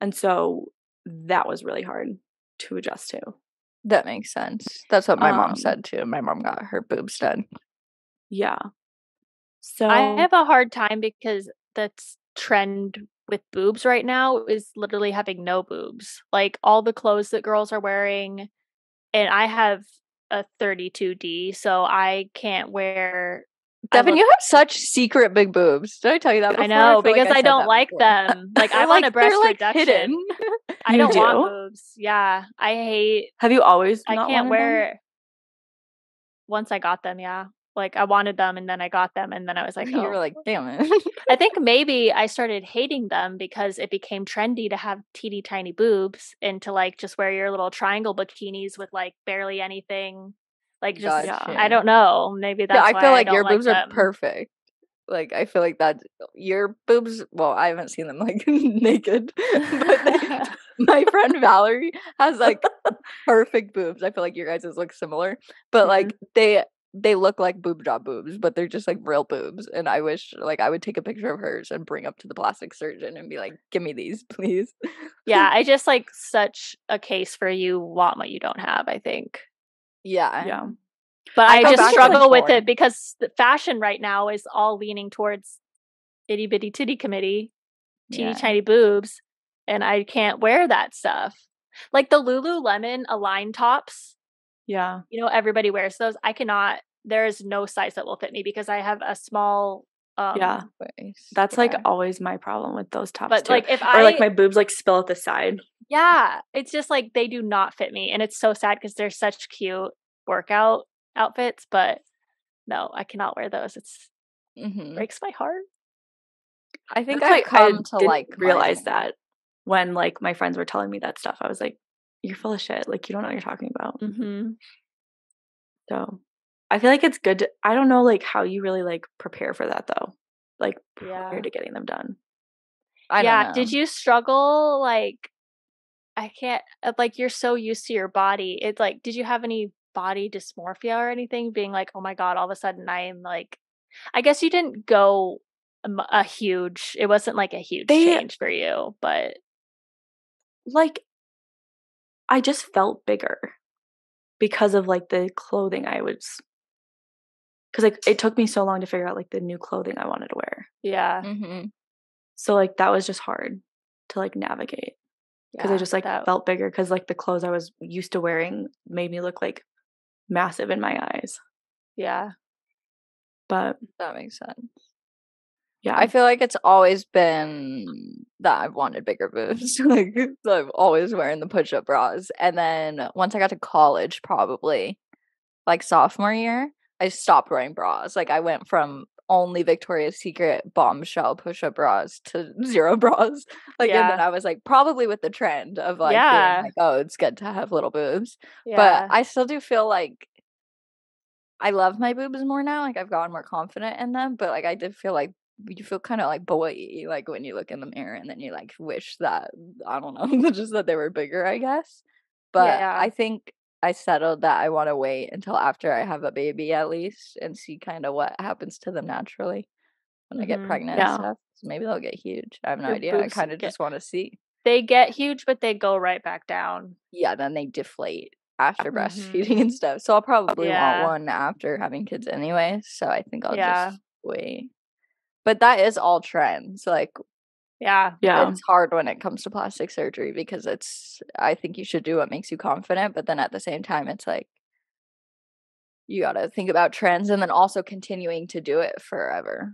And so that was really hard to adjust to. That makes sense. That's what my mom Um, said too. My mom got her boobs done. Yeah. I So have a hard time because that's trend with boobs right now is literally having no boobs. Like all the clothes that girls are wearing, and I have a 32D, so I can't wear. Devin, you have such secret big boobs. Did I tell you that before? I know, feel like because I said don't that like before. them. Like I want a breast they're like reduction. hidden. I You don't want do? boobs. Yeah, I hate. Have you always I not can't wanted them? wear. Once I got them, yeah. Like I wanted them, and then I got them, and then I was like, You were oh. like, damn it. I think maybe I started hating them because it became trendy to have teeny tiny boobs and to like just wear your little triangle bikinis with like barely anything. Like just Gotcha. I don't know. Maybe Yeah, that's I why feel I like don't your like boobs are them. perfect. Like I feel like that your boobs. Well, I haven't seen them like naked, but my friend Valerie has like perfect boobs. I feel like your guys' look similar, but like they look like boob job boobs, but they're just like real boobs. And I wish like I would take a picture of hers and bring up to the plastic surgeon and be like, "Give me these, please." Yeah, I just like such a case for you want what you don't have, I think. Yeah. But I I go just back and struggle with forth. it because the fashion right now is all leaning towards itty bitty titty committee, teeny Yeah. tiny boobs, and I can't wear that stuff. Like the Lululemon Align tops, Yeah. you know, everybody wears those. I cannot. There is no size that will fit me because I have a small. Yeah. Waist. That's like Yeah. always my problem with those tops But too. like if Or like I, my boobs like spill at the side. yeah, it's just like they do not fit me, and it's so sad because they're such cute workout outfits. But no, I cannot wear those. It's breaks my heart. I think That's I've like I come to didn't like realize that when like my friends were telling me that stuff. I was like, "You're full of shit. Like you don't know what you're talking about." Mm-hmm. So I feel like it's good to, I don't know like how you really like prepare for that though. Like Yeah. prior to getting them done. I don't know. Did you struggle? Like, I can't, like, you're so used to your body. It's like, did you have any body dysmorphia or anything? Being like, oh my God, all of a sudden I am like, I guess you didn't go a huge, it wasn't like a huge change for you, but. Like I just felt bigger because of like the clothing I was, because like it took me so long to figure out like the new clothing I wanted to wear. Yeah. So like that was just hard to like navigate because I just like felt bigger because like the clothes I was used to wearing made me look like massive in my eyes. Yeah. But that makes sense. Yeah. I feel like it's always been that I've wanted bigger boobs. Like so I'm always wearing the push-up bras. And then once I got to college, probably like sophomore year, I stopped wearing bras. Like I went from only Victoria's Secret bombshell push-up bras to zero bras. Like and then I was like probably with the trend of like being like, oh, it's good to have little boobs. But I still do feel like I love my boobs more now. Like I've gotten more confident in them. But like I did feel like you feel kind of like boy like when you look in the mirror and then you like wish that I don't know just that they were bigger, I guess. But I think I settled that I want to wait until after I have a baby at least and see kind of what happens to them naturally when I get pregnant and stuff. So maybe they'll get huge. I have no idea. I kind of just want to see. They get huge, but they go right back down. Yeah, then they deflate after breastfeeding and stuff. So I'll probably want one after having kids anyway. So I think I'll just wait. But that is all trends. Like, it's hard when it comes to plastic surgery because I think you should do what makes you confident. But then at the same time, it's like, you got to think about trends and then also continuing to do it forever.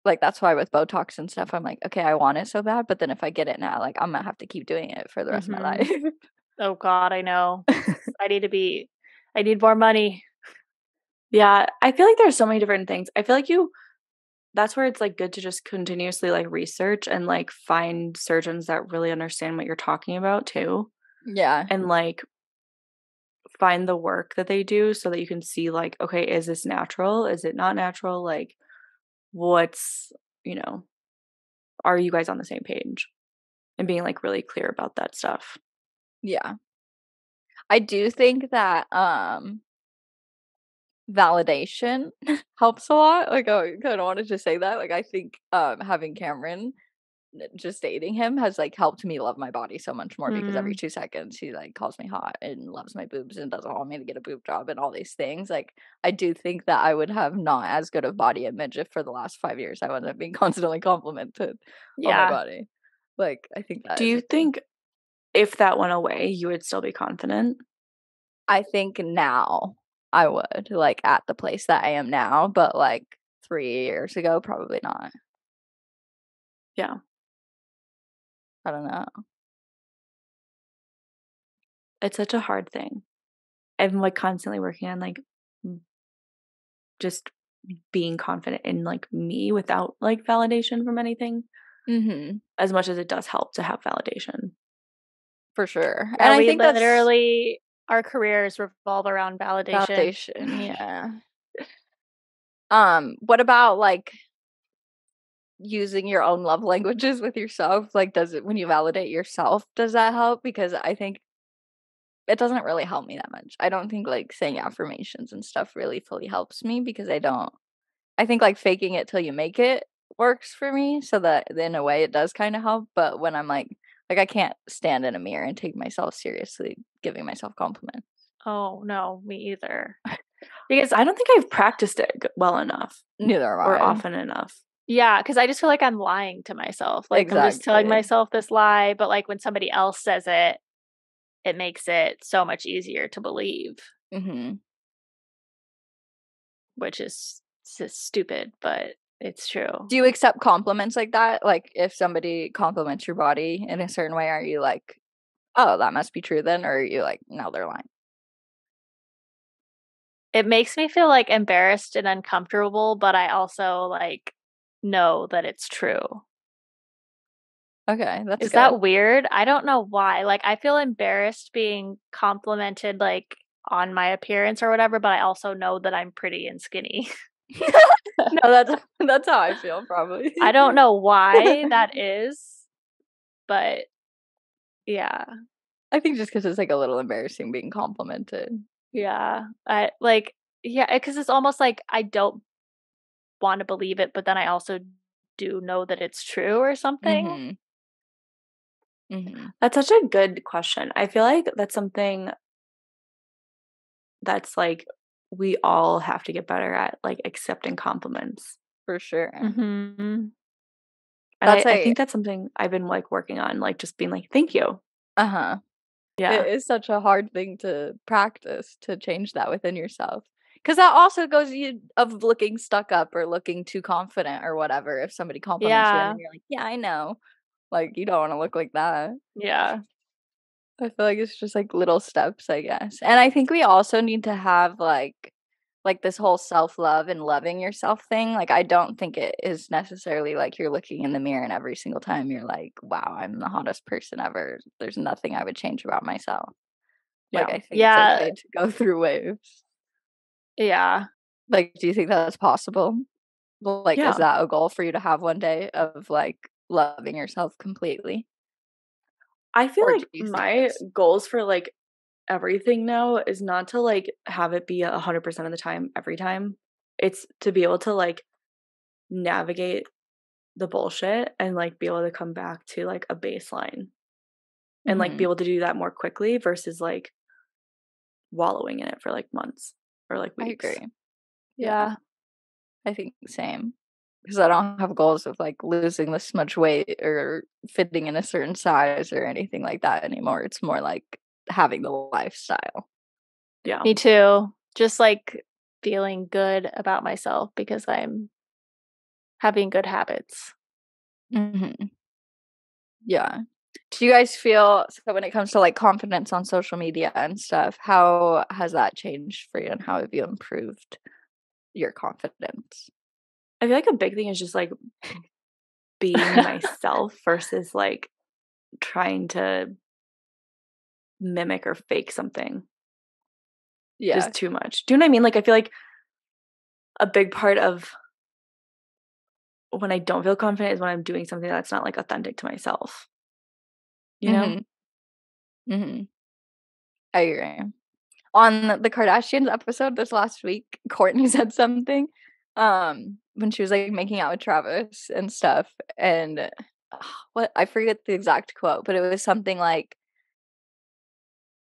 Like, that's why with Botox and stuff, I'm like, okay, I want it so bad. But then if I get it now, like, I'm going to have to keep doing it for the rest of my life. Oh, God, I know. I need more money. Yeah, I feel like there's so many different things. I feel like that's where it's like good to just continuously like research and like find surgeons that really understand what you're talking about too. Yeah. And like find the work that they do so that you can see like, okay, is this natural? Is it not natural? Like what's, are you guys on the same page? And being like really clear about that stuff. Yeah. I do think that validation helps a lot. Like, I kind of wanted to say that. Like, I think having Cameron, just dating him, has like helped me love my body so much more because every 2 seconds he like calls me hot and loves my boobs and doesn't want me to get a boob job and all these things. Like, I do think that I would have not as good of body image if for the last 5 years I wasn't being constantly complimented on my Yeah. body. Like, I think that Do is you a thing. think if that went away, you would still be confident? I think now I would, like, at the place that I am now, but like 3 years ago, probably not. Yeah. I don't know. It's such a hard thing. I'm like constantly working on like just being confident in like me without like validation from anything, Mhm. as much as it does help to have validation. For sure. Yeah, And I we think that's literally our careers revolve around validation. validation, yeah. What about like using your own love languages with yourself? Like, does it, when you validate yourself, does that help? Because I think it doesn't really help me that much. I don't think like saying affirmations and stuff really fully helps me because I think like faking it till you make it works for me, so that in a way it does kind of help. But when I'm like I can't stand in a mirror and take myself seriously giving myself compliments. Oh, no, me either. Because I don't think I've practiced it well enough Neither am or I. often enough. yeah, because I just feel like I'm lying to myself. Like I'm just telling Exactly. myself this lie, but like when somebody else says it, it makes it so much easier to believe, Mhm. which is just stupid, but it's true. Do you accept compliments like that? Like, if somebody compliments your body in a certain way, are you like, "Oh, that must be true then," or are you like, "No, they're lying"? It makes me feel like embarrassed and uncomfortable, but I also like know that it's true. Okay, that's Is good. that weird? I don't know why. Like I feel embarrassed being complimented like on my appearance or whatever, but I also know that I'm pretty and skinny. No, that's how I feel probably. I don't know why that is, but yeah. I think just because it's, like, a little embarrassing being complimented. Yeah. I like yeah, because it's almost like I don't want to believe it, but then I also do know that it's true or something. Mhm. Mhm. That's such a good question. I feel like that's something that's like we all have to get better at, like accepting compliments. For sure. Mhm. And That's I a think that's something I've been like working on, like just being like, thank you. Uh-huh. It Yeah. is such a hard thing to practice, to change that within yourself, because that also goes you of looking stuck up or looking too confident or whatever. If somebody compliments you and Yeah. then you're like, "Yeah, I know." Like, you don't wanna look like that. Yeah. I feel like it's just, like, little steps, I guess. And I think we also need to have, like, this whole self-love and loving yourself thing. Like, I don't think it is necessarily like you're looking in the mirror and every single time you're like, "Wow, I'm the hottest person ever. There's nothing I would change about myself." Like, Yeah. I think it's Yeah. okay to go through waves. Yeah. Like, do you think that's possible? Like, is Yeah. that a goal for you to have one day of, like, loving yourself completely? I feel Or do like you think my it's goals for like everything now is not to like have it be 100% of the time every time. It's to be able to like navigate the bullshit and like be able to come back to like a baseline and like be Mhm. able to do that more quickly versus like wallowing in it for like months or like I weeks. agree. Yeah, Yeah. I think same. Because I don't have goals of, like, losing this much weight or fitting in a certain size or anything like that anymore. It's more like having the lifestyle. Yeah. Me too. Just like feeling good about myself because I'm having good habits. Mhm. Yeah. Do you guys feel so when it comes to, like, confidence on social media and stuff, how has that changed for you, and how have you improved your confidence? I feel like a big thing is just like being myself versus like trying to mimic or fake something. Yeah. just too much. Do you know what I mean? Like, I feel like a big part of when I don't feel confident is when I'm doing something that's not like authentic to myself. You know? Mm-hmm. I agree. On the Kardashians episode this last week, Courtney said something when she was like making out with Travis and stuff, and what, I forget the exact quote, but it was something like,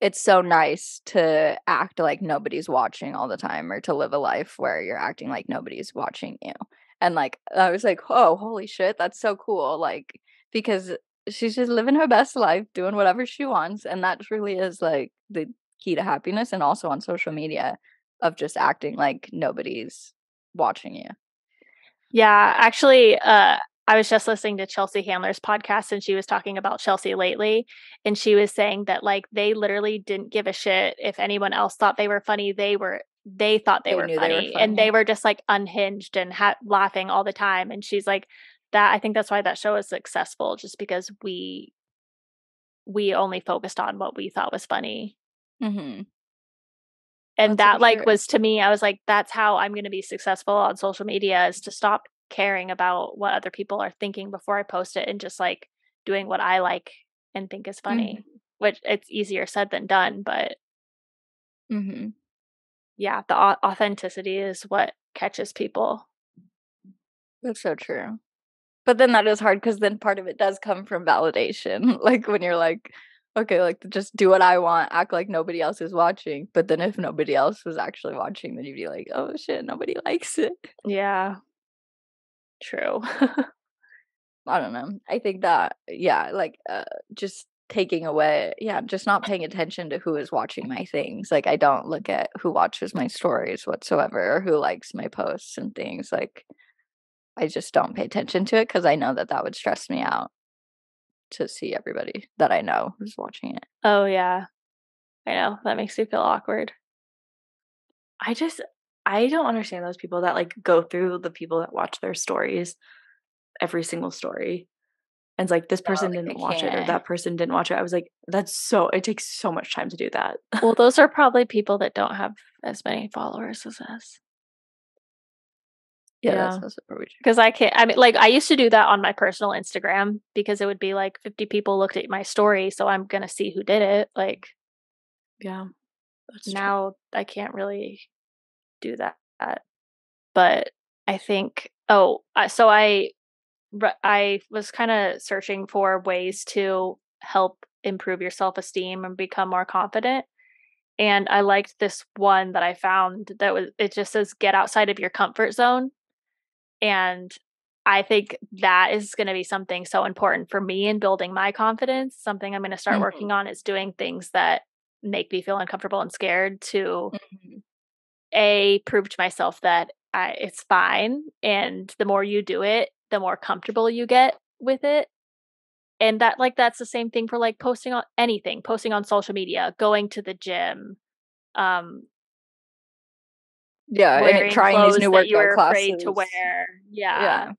it's so nice to act like nobody's watching all the time, or to live a life where you're acting like nobody's watching you. And like I was like, oh, holy shit, that's so cool. Like, because she's just living her best life, doing whatever she wants, and that truly is like the key to happiness. And also on social media, of just acting like nobody's watching you. Yeah, actually, I was just listening to Chelsea Handler's podcast, and she was talking about Chelsea lately, and she was saying that like they literally didn't give a shit if anyone else thought they were funny. They thought they were knew they were funny, and they funny. were just like unhinged and laughing all the time. And she's like, that I think that's why that show is successful, just because we only focused on what we thought was funny. Mm-hmm. And That's that so like true. was, to me, I was like, that's how I'm going to be successful on social media, is to stop caring about what other people are thinking before I post it, and just like doing what I like and think is funny, which it's easier said than done. But Mm-hmm. yeah, the authenticity is what catches people. That's so true. But then that is hard, because then part of it does come from validation. Like when you're like, okay, like just do what I want, act like nobody else is watching. But then if nobody else was actually watching, then you'd be like, oh shit, nobody likes it. Yeah. True. I don't know. I think that, yeah, like just taking away, yeah, just not paying attention to who is watching my things. Like I don't look at who watches my stories whatsoever, or who likes my posts and things. Like I just don't pay attention to it, because I know that that would stress me out, to see everybody that I know who's watching it. Oh yeah. I know. That makes you feel awkward. I don't understand those people that like go through the people that watch their stories, every single story. And it's like, this No, person like I didn't watch it, or can't. that person didn't watch it. I was like, it takes so much time to do that. Well, those are probably people that don't have as many followers as us. Yeah, Yeah. that's also probably true. Because I can't, I mean, like, I used to do that on my personal Instagram, because it would be like 50 people looked at my story, so I'm going to see who did it. Like, Yeah. That's true. now I can't really do that. But I think, so I was kind of searching for ways to help improve your self-esteem and become more confident. And I liked this one that I found it just says, get outside of your comfort zone. And I think that is going to be something so important for me in building my confidence. Something I'm going to start working on is doing things that make me feel uncomfortable and scared, to prove to myself that it's fine. And the more you do it, the more comfortable you get with it. And that's the same thing for like posting on anything, posting on social media, going to the gym, Yeah, and wearing trying these clothes new that you workout were afraid to classes. wear. Yeah. Yeah,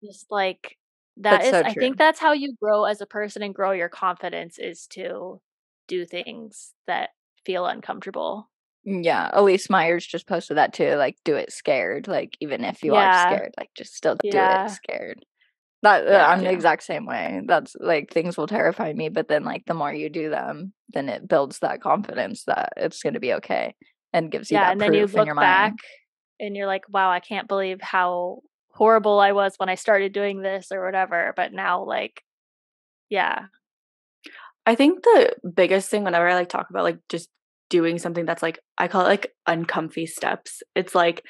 Just like that's so I true. think that's how you grow as a person and grow your confidence, is to do things that feel uncomfortable. Yeah, Elise Myers just posted that too. Like, do it scared. Like, even if you are Yeah. scared, like, just still do it Yeah. scared. That I'm Yeah. the exact same way. That's like, things will terrify me, but then like the more you do them, then it builds that confidence that it's going to be okay, and gives you Yeah. that And then you proof in look your back mind. and you're like, wow, I can't believe how horrible I was when I started doing this or whatever. But now, like, yeah. I think the biggest thing whenever I like talk about like just doing something that's like, I call it like uncomfy steps. It's like,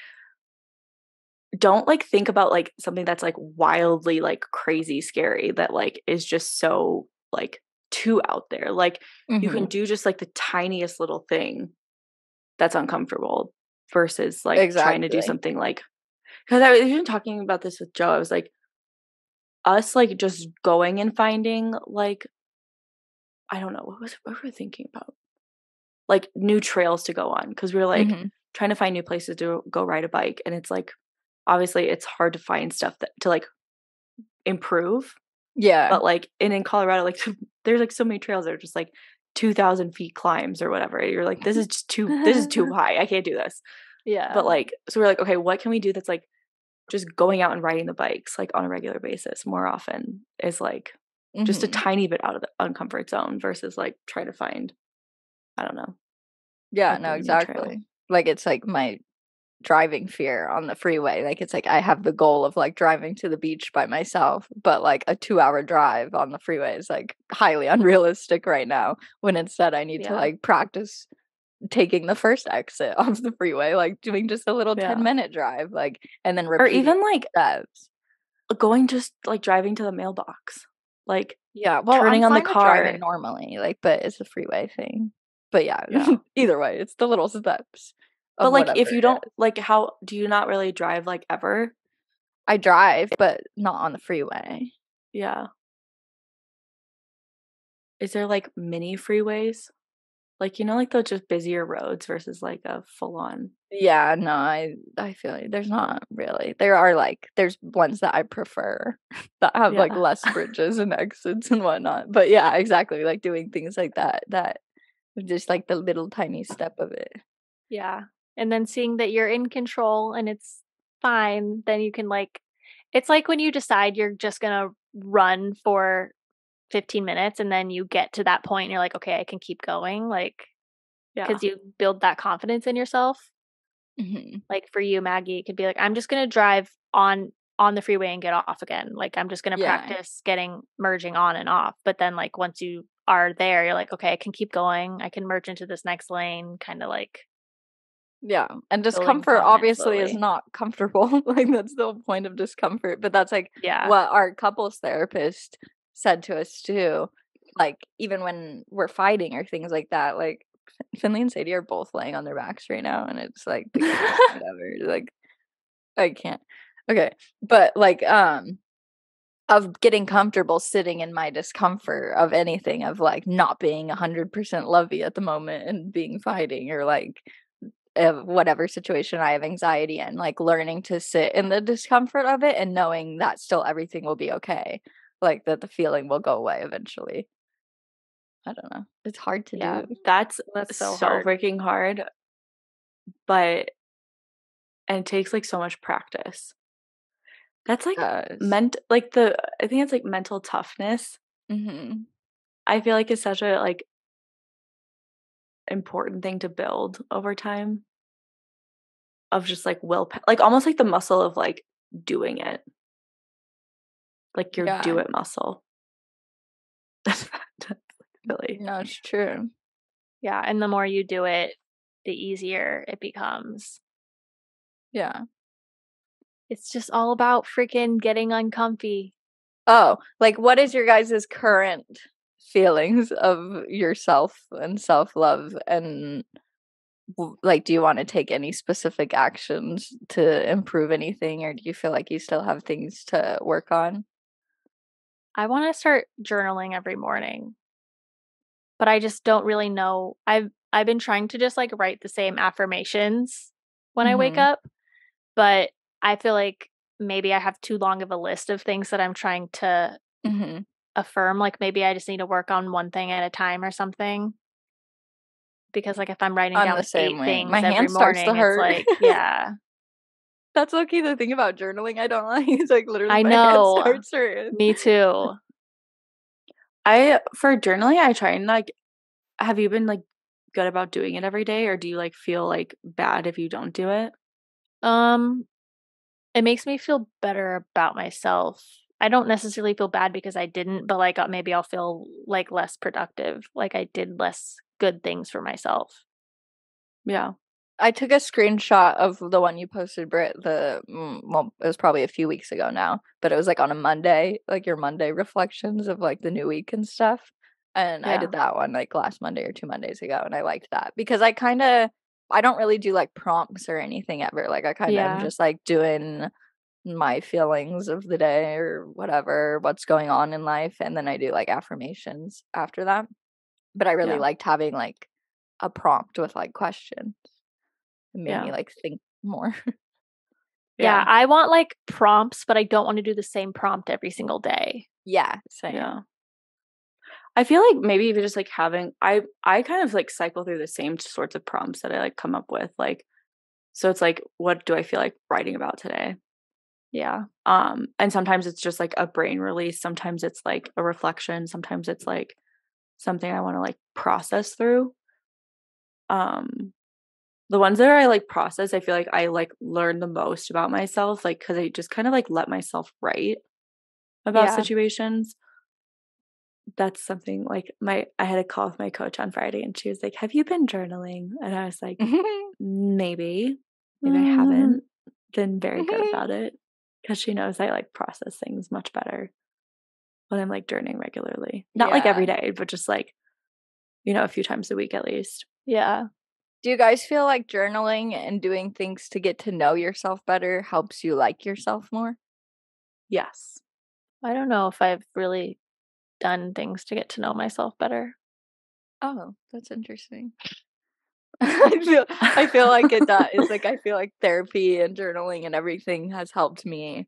don't like think about like something that's like wildly like crazy scary that like is just so like too out there. Like you can do just like the tiniest little thing that's uncomfortable, versus like trying to do Exactly. something like, because I was even talking about this with Joe. I was like, us like just going and finding like, I don't know, what were we thinking about? Like new trails to go on, because we were like trying to find new places to go ride a bike, and it's like obviously it's hard to find stuff that to like improve. Yeah. But like in Colorado, like there's like so many trails that are just like 2,000 feet climbs or whatever. You're like, this is too high. I can't do this. Yeah. But like, so we're like, okay, what can we do that's like just going out and riding the bikes like on a regular basis more often is like just a tiny bit out of the uncomfort zone versus like trying to find, I don't know. Yeah, like no, doing a trail. exactly. Like, it's like my driving fear on the freeway. Like, it's like I have the goal of like driving to the beach by myself, but like a 2-hour drive on the freeway is like highly unrealistic right now, when instead I need to Yeah. like practice taking the first exit off the freeway, like doing just a little Yeah. 10-minute drive, like, and then Or repeating even like steps. going just like driving to the mailbox. Like Yeah, well, turning I'm on the fine with driving car. normally, like, but it's a freeway thing. But yeah, Yeah. either way, it's the little steps of But like whatever if you it don't is. like, how do you not really drive like ever? I drive, but not on the freeway. Yeah. Is there like mini freeways? Like, you know, like those just busier roads versus like a full on. Yeah, no, I feel like there's not really. There are like there's ones that I prefer that have like Yeah. less bridges and exits and whatnot. But yeah, exactly, like doing things like that just like the little tiny step of it. Yeah. And then seeing that you're in control and it's fine, then you can like, it's like when you decide you're just going to run for 15 minutes and then you get to that point and you're like, okay, I can keep going. Like, Yeah. because you build that confidence in yourself. Mhm. Like for you, Maggie, it could be like, I'm just going to drive on the freeway and get off again. Like, I'm just going to Yeah. practice merging on and off. But then like once you are there, you're like, okay, I can keep going. I can merge into this next lane, kind of like. Yeah, and Building discomfort confidence obviously is slowly. not comfortable, like, that's the whole point of discomfort, but that's, like, Yeah. what our couples therapist said to us too, like, even when we're fighting or things like that, like, Finley and Sadie are both laying on their backs right now, and it's, like, the cutest thing ever, like, I can't. Okay, but, like, of getting comfortable sitting in my discomfort of anything, of, like, not being 100% lovey at the moment and being fighting or, like, of whatever situation I have anxiety in, like, learning to sit in the discomfort of it and knowing that still everything will be okay, like, that the feeling will go away eventually. I don't know. It's hard to Yeah. do. That's so so hard. freaking hard. But and it takes like so much practice. That's like Does. I think it's like mental toughness. Mhm. I feel like it's such a like important thing to build over time of just like like almost like the muscle of like doing it. Like your do Yeah. it muscle. That's really. No, it's true. Yeah. And the more you do it, the easier it becomes. Yeah. It's just all about freaking getting uncomfy. Oh, like, what is your guys' current feelings of yourself and self-love, and like, do you want to take any specific actions to improve anything, or do you feel like you still have things to work on? I want to start journaling every morning, but I just don't really know. I've been trying to just like write the same affirmations when I wake Mhm. up, but I feel like maybe I have too long of a list of things that I'm trying to Mhm. affirm. Like maybe I just need to work on one thing at a time or something. Because like if I'm writing I'm the down same 8 way. things My every hand starts to morning, it's hurt. like, yeah. That's okay. The thing about journaling I don't like is, like, literally I my hand know. starts hurting. Me too. For journaling, I try and like, have you been like good about doing it every day, or do you like feel like bad if you don't do it? Um, it makes me feel better about myself. I don't necessarily feel bad because I didn't, but like maybe I'll feel like less productive, like I did less good things for myself. Yeah. I took a screenshot of the one you posted, Britt, well, it was probably a few weeks ago now, but it was, like, on a Monday, like, your Monday reflections of, like, the new week and stuff, and I Yeah. did that one, like, last Monday or 2 Mondays ago, and I liked that because I don't really do, like, prompts or anything ever, like, I kinda am Yeah. just, like, doing my feelings of the day or whatever, what's going on in life, and then I do, like, affirmations after that, but I really Yeah. liked having, like, a prompt with, like, questions. It made me, Yeah. like, think more. Yeah, Yeah. I want like prompts, but I don't want to do the same prompt every single day. Yeah, same. Yeah. I feel like maybe even just like having I kind of like cycle through the same sorts of prompts that I like come up with. Like, so it's like, what do I feel like writing about today? Yeah. And sometimes it's just like a brain release, sometimes it's like a reflection, sometimes it's like something I want to like process through. The ones that I like process, I feel like I like learn the most about myself, like because I just kind of like let myself write about Yeah. situations. That's something like I had a call with my coach on Friday and she was like, "Have you been journaling?" And I was like, "Maybe. Maybe I haven't been very good about it." Because she knows I like process things much better when I'm like journaling regularly. Not like every Yeah. day, but just like, a few times a week at least. Yeah. Do you guys feel like journaling and doing things to get to know yourself better helps you like yourself more? Yes. I don't know if I've really done things to get to know myself better. Oh, that's interesting. I feel like it does. Like I feel like therapy and journaling and everything has helped me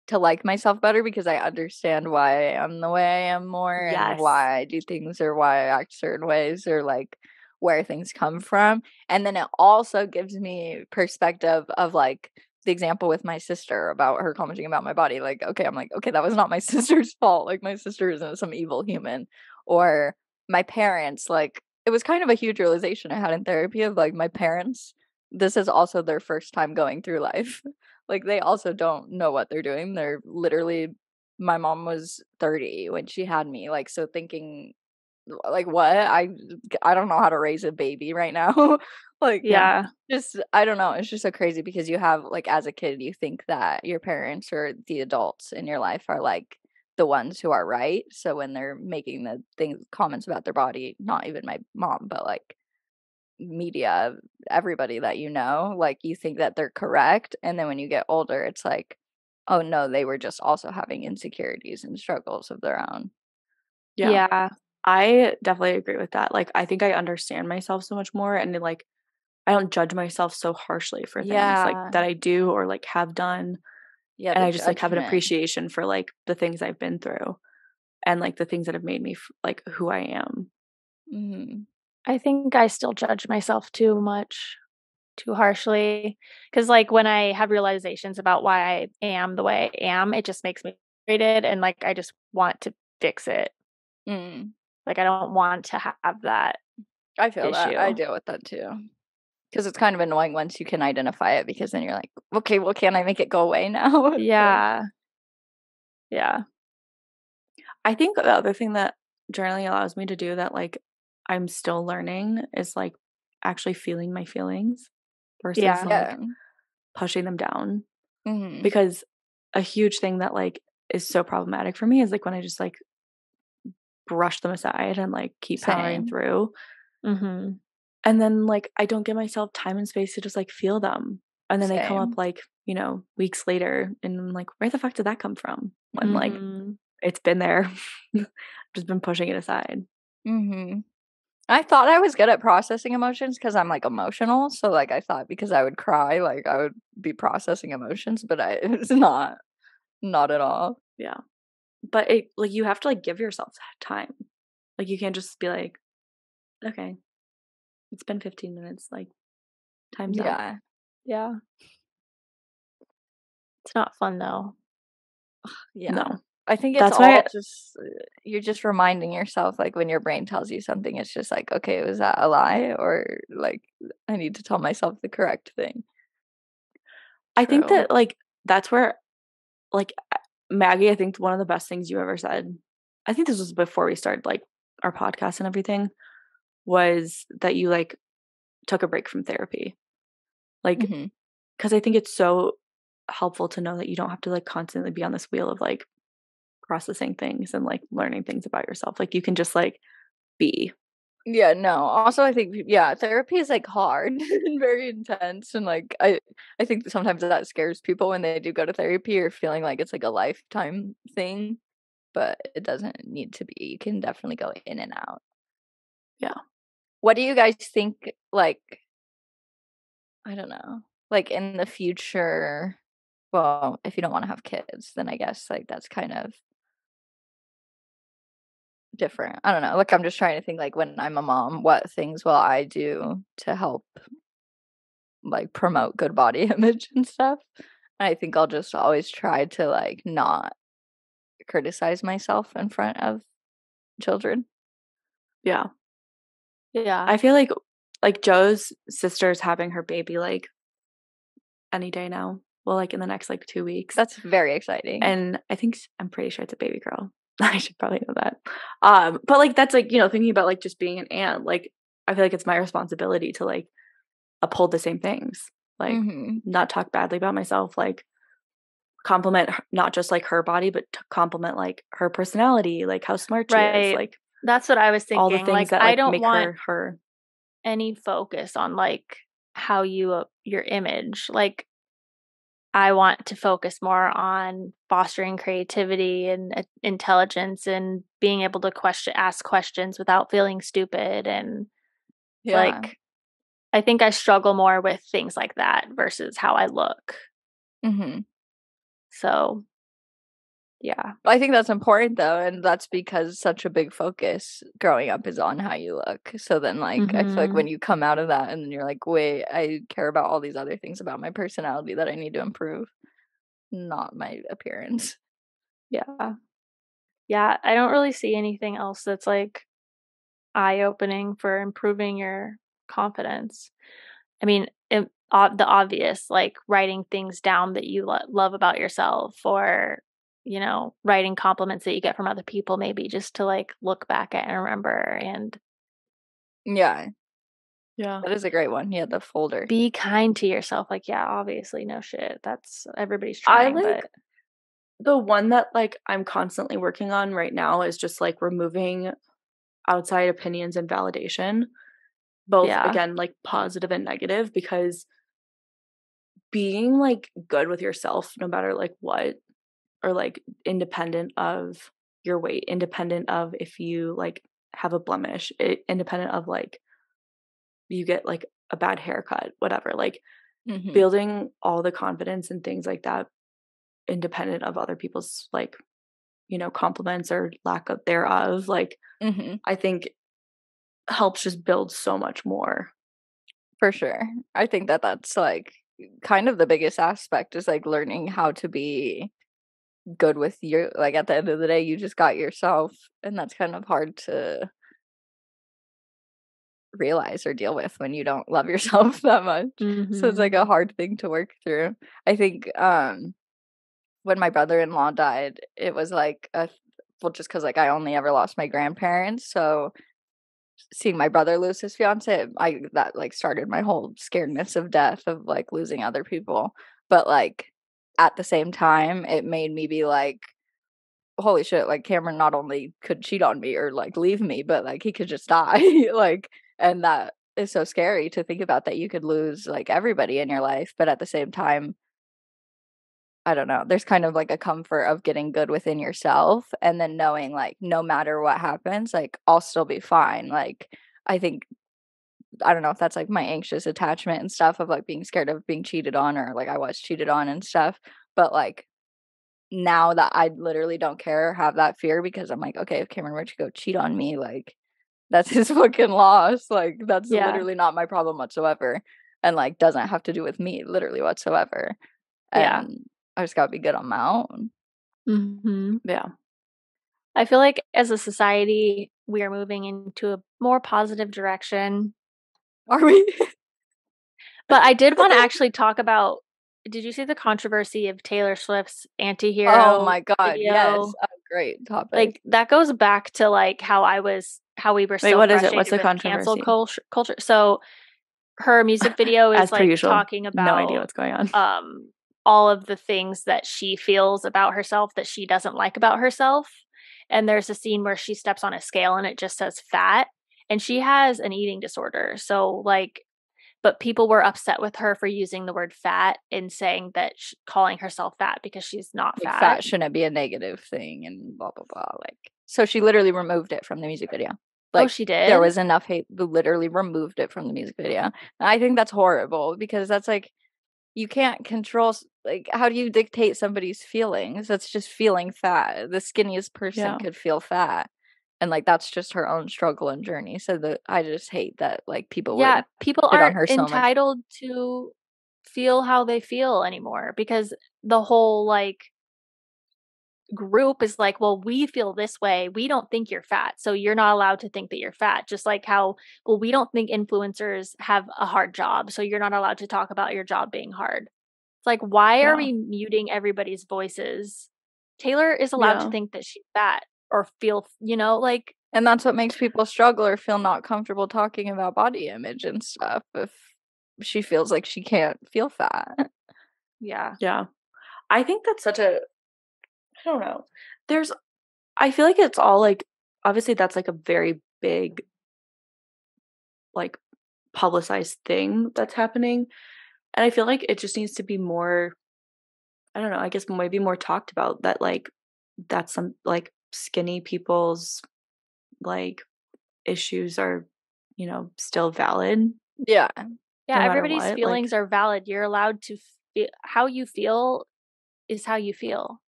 to like myself better because I understand why I am the way I am more and Yes. why I do things or why I act certain ways or like where things come from. And then it also gives me perspective of like the example with my sister about her commenting about my body. Like, okay, I'm like, okay, that was not my sister's fault. Like, my sister isn't some evil human. Or my parents, like, it was kind of a huge realization I had in therapy of like my parents, this is also their first time going through life. Like, they also don't know what they're doing. They're literally my mom was 30 when she had me, like, so thinking, like, "What? I don't know how to raise a baby right now." Like, Yeah. Yeah. just I don't know, it's just so crazy because you have like, as a kid, you think that your parents or the adults in your life are, like, the ones who are right, so when they're making the things comments about their body, not even my mom, but, like, media, everybody that you know, like, you think that they're correct, and then when you get older, it's like, "Oh, no, they were just also having insecurities and struggles of their own." Yeah. Yeah. I definitely agree with that. Like, I think I understand myself so much more and like I don't judge myself so harshly for things like Yeah. that I do or like have done. Yeah, And the I just like have an judgment. appreciation for like the things I've been through and like the things that have made me like who I am. Mhm. I think I still judge myself too much, too harshly. Because, like, when I have realizations about why I am the way I am, it just makes me frustrated and, like, I just want to fix it. Mm. Like, I don't want to have that I feel that. I issue. deal with that too. Because it's kind of annoying once you can identify it because then you're like, "Okay, well, can I make it go away now?" Like Yeah. Yeah. I think the other thing that journaling allows me to do that like I'm still learning is like actually feeling my feelings versus Yeah. like yeah. pushing them down. Mhm. Because a huge thing that like is so problematic for me is like when I just like brush them aside and like keep powering Same. through. Mhm. And then like I don't give myself time and space to just like feel them. And then they come up Same. like, weeks later and I'm like, where the fuck did that come from? When like Mhm. it's been there. Just been pushing it aside. Mhm. I thought I was good at processing emotions because 'cause I'm, like, emotional, so, like, I thought because I would cry, like, I would be processing emotions, but I it's not. Not at all. Yeah. But it like you have to like give yourself time. Like you can't just be like, okay, it's been 15 minutes, like time's up. Yeah. Yeah. It's not fun, though. Yeah. No. I think it's That's why all just you're just reminding yourself, like, when your brain tells you something, it's just like, "Okay, was that a lie?" Or, like, I need to tell myself the correct thing. I think True. that like that's where like Maggie, I think one of the best things you ever said, I think this was before we started like our podcast and everything, was that you like took a break from therapy. Like, Mhm. because I think it's so helpful to know that you don't have to like constantly be on this wheel of like processing things and like learning things about yourself. Like you can just like be. Yeah, no. Also, I think yeah, therapy is, like, hard and very intense, and, like, I think that sometimes that scares people when they do go to therapy or feeling like it's, like, a lifetime thing, but it doesn't need to be. You can definitely go in and out. Yeah. What do you guys think, like, I don't know, like, in the future well, if you don't wanna have kids, then I guess, like, that's kind of different. I don't know. Like, I'm just trying to think, like, when I'm a mom, what things will I do to help, like, promote good body image and stuff. And I think I'll just always try to, like, not criticize myself in front of children. Yeah. Yeah. I feel like Joe's sister's having her baby like any day now. Well, like in the next like 2 weeks. That's very exciting. And I'm pretty sure it's a baby girl. I should probably know that. But like that's like, thinking about like just being an aunt, like I feel like it's my responsibility to like uphold the same things. Like not talk badly about myself, like compliment not just like her body, but to compliment like her personality, like how smart she is, like that's what I was thinking. all the things like that I like don't make want her any focus on like how your image. Like I want to focus more on fostering creativity and intelligence and being able to ask questions without feeling stupid. And like, I think I struggle more with things like that versus how I look. So, yeah. I think that's important though, and that's because such a big focus growing up is on how you look. So then, like, I feel like when you come out of that and then you're like, wait, I care about all these other things about my personality that I need to improve, not my appearance. Yeah. Yeah, I don't really see anything else that's like eye-opening for improving your confidence. I mean, the obvious, like writing things down that you love about yourself, or writing compliments that you get from other people, maybe just to like look back at and remember. And yeah, that is a great one. Yeah, the folder. Be kind to yourself. Like, yeah, obviously, no shit. That's everybody's trying, but the one that like I'm constantly working on right now is just like removing outside opinions and validation, both again like positive and negative, because being like good with yourself no matter like what, or like independent of your weight, independent of if you like have a blemish, independent of like you get like a bad haircut, whatever, like building all the confidence and things like that independent of other people's like compliments or lack of thereof, like I think helps just build so much more. For sure. I think that that's like kind of the biggest aspect is like learning how to be good with your, like, at the end of the day you just got yourself, and that's kind of hard to realize or deal with when you don't love yourself that much. So it's like a hard thing to work through. I think when my brother-in-law died, it was like just because like I only ever lost my grandparents, so seeing my brother lose his fiance, that like started my whole scaredness of death, of like losing other people. But like at the same time, it made me be like, holy shit, like Cameron not only could cheat on me or like leave me, but like he could just die. Like, and that is so scary to think about, that you could lose like everybody in your life. But at the same time, I don't know, there's kind of like a comfort of getting good within yourself and then knowing like no matter what happens, like I'll still be fine. Like I think, I don't know if that's like my anxious attachment and stuff of like being scared of being cheated on, or like I was cheated on and stuff. But like now that I literally don't care or have that fear, because I'm like, okay, if Cameron were to go cheat on me, like that's his fucking loss. Like that's literally not my problem whatsoever. And like doesn't have to do with me literally whatsoever. And I just gotta be good on my own. Yeah. I feel like as a society, we are moving into a more positive direction. Are we? But I did want to actually talk about, did you see the controversy of Taylor Swift's Anti-Hero Oh my God, video? yes. A great topic. Like that goes back to like how we were so what is frustrated it? What's the with controversy? cancel culture. So her music video is As per like usual, talking about no idea what's going on. All of the things that she feels about herself that she doesn't like about herself. And there's a scene where she steps on a scale and it just says fat, and she has an eating disorder. So like, but people were upset with her for using the word fat and saying that calling herself fat because she's not like fat. Fat shouldn't be a negative thing and blah blah blah. Like, so she literally removed it from the music video. Like, she did? There was enough hate, literally removed it from the music video. And I think that's horrible, because that's like, you can't control, like, how do you dictate somebody's feelings? That's just feeling fat. The skinniest person could feel fat. And, like, that's just her own struggle and journey, so I just hate that, like, people Yeah, would people shit on aren't her so much. entitled to feel how they feel anymore because the whole, like, group is like, well, we feel this way. We don't think you're fat. So you're not allowed to think that you're fat. Just like how, well, we don't think influencers have a hard job. So you're not allowed to talk about your job being hard. It's like, why are Yeah. we muting everybody's voices? Taylor is allowed to Yeah. think that she's fat or feel, like, And that's what makes people struggle or feel not comfortable talking about body image and stuff if she feels like she can't feel fat. yeah. Yeah. I think that's such a I don't know. I feel like it's all like obviously that's like a very big like publicized thing that's happening. And I feel like it just needs to be more I don't know, I guess maybe more talked about that like that's some like skinny people's like issues are, still valid Yeah. Yeah. no matter Everybody's what. feelings are valid. You're allowed to feel how you feel is how you feel.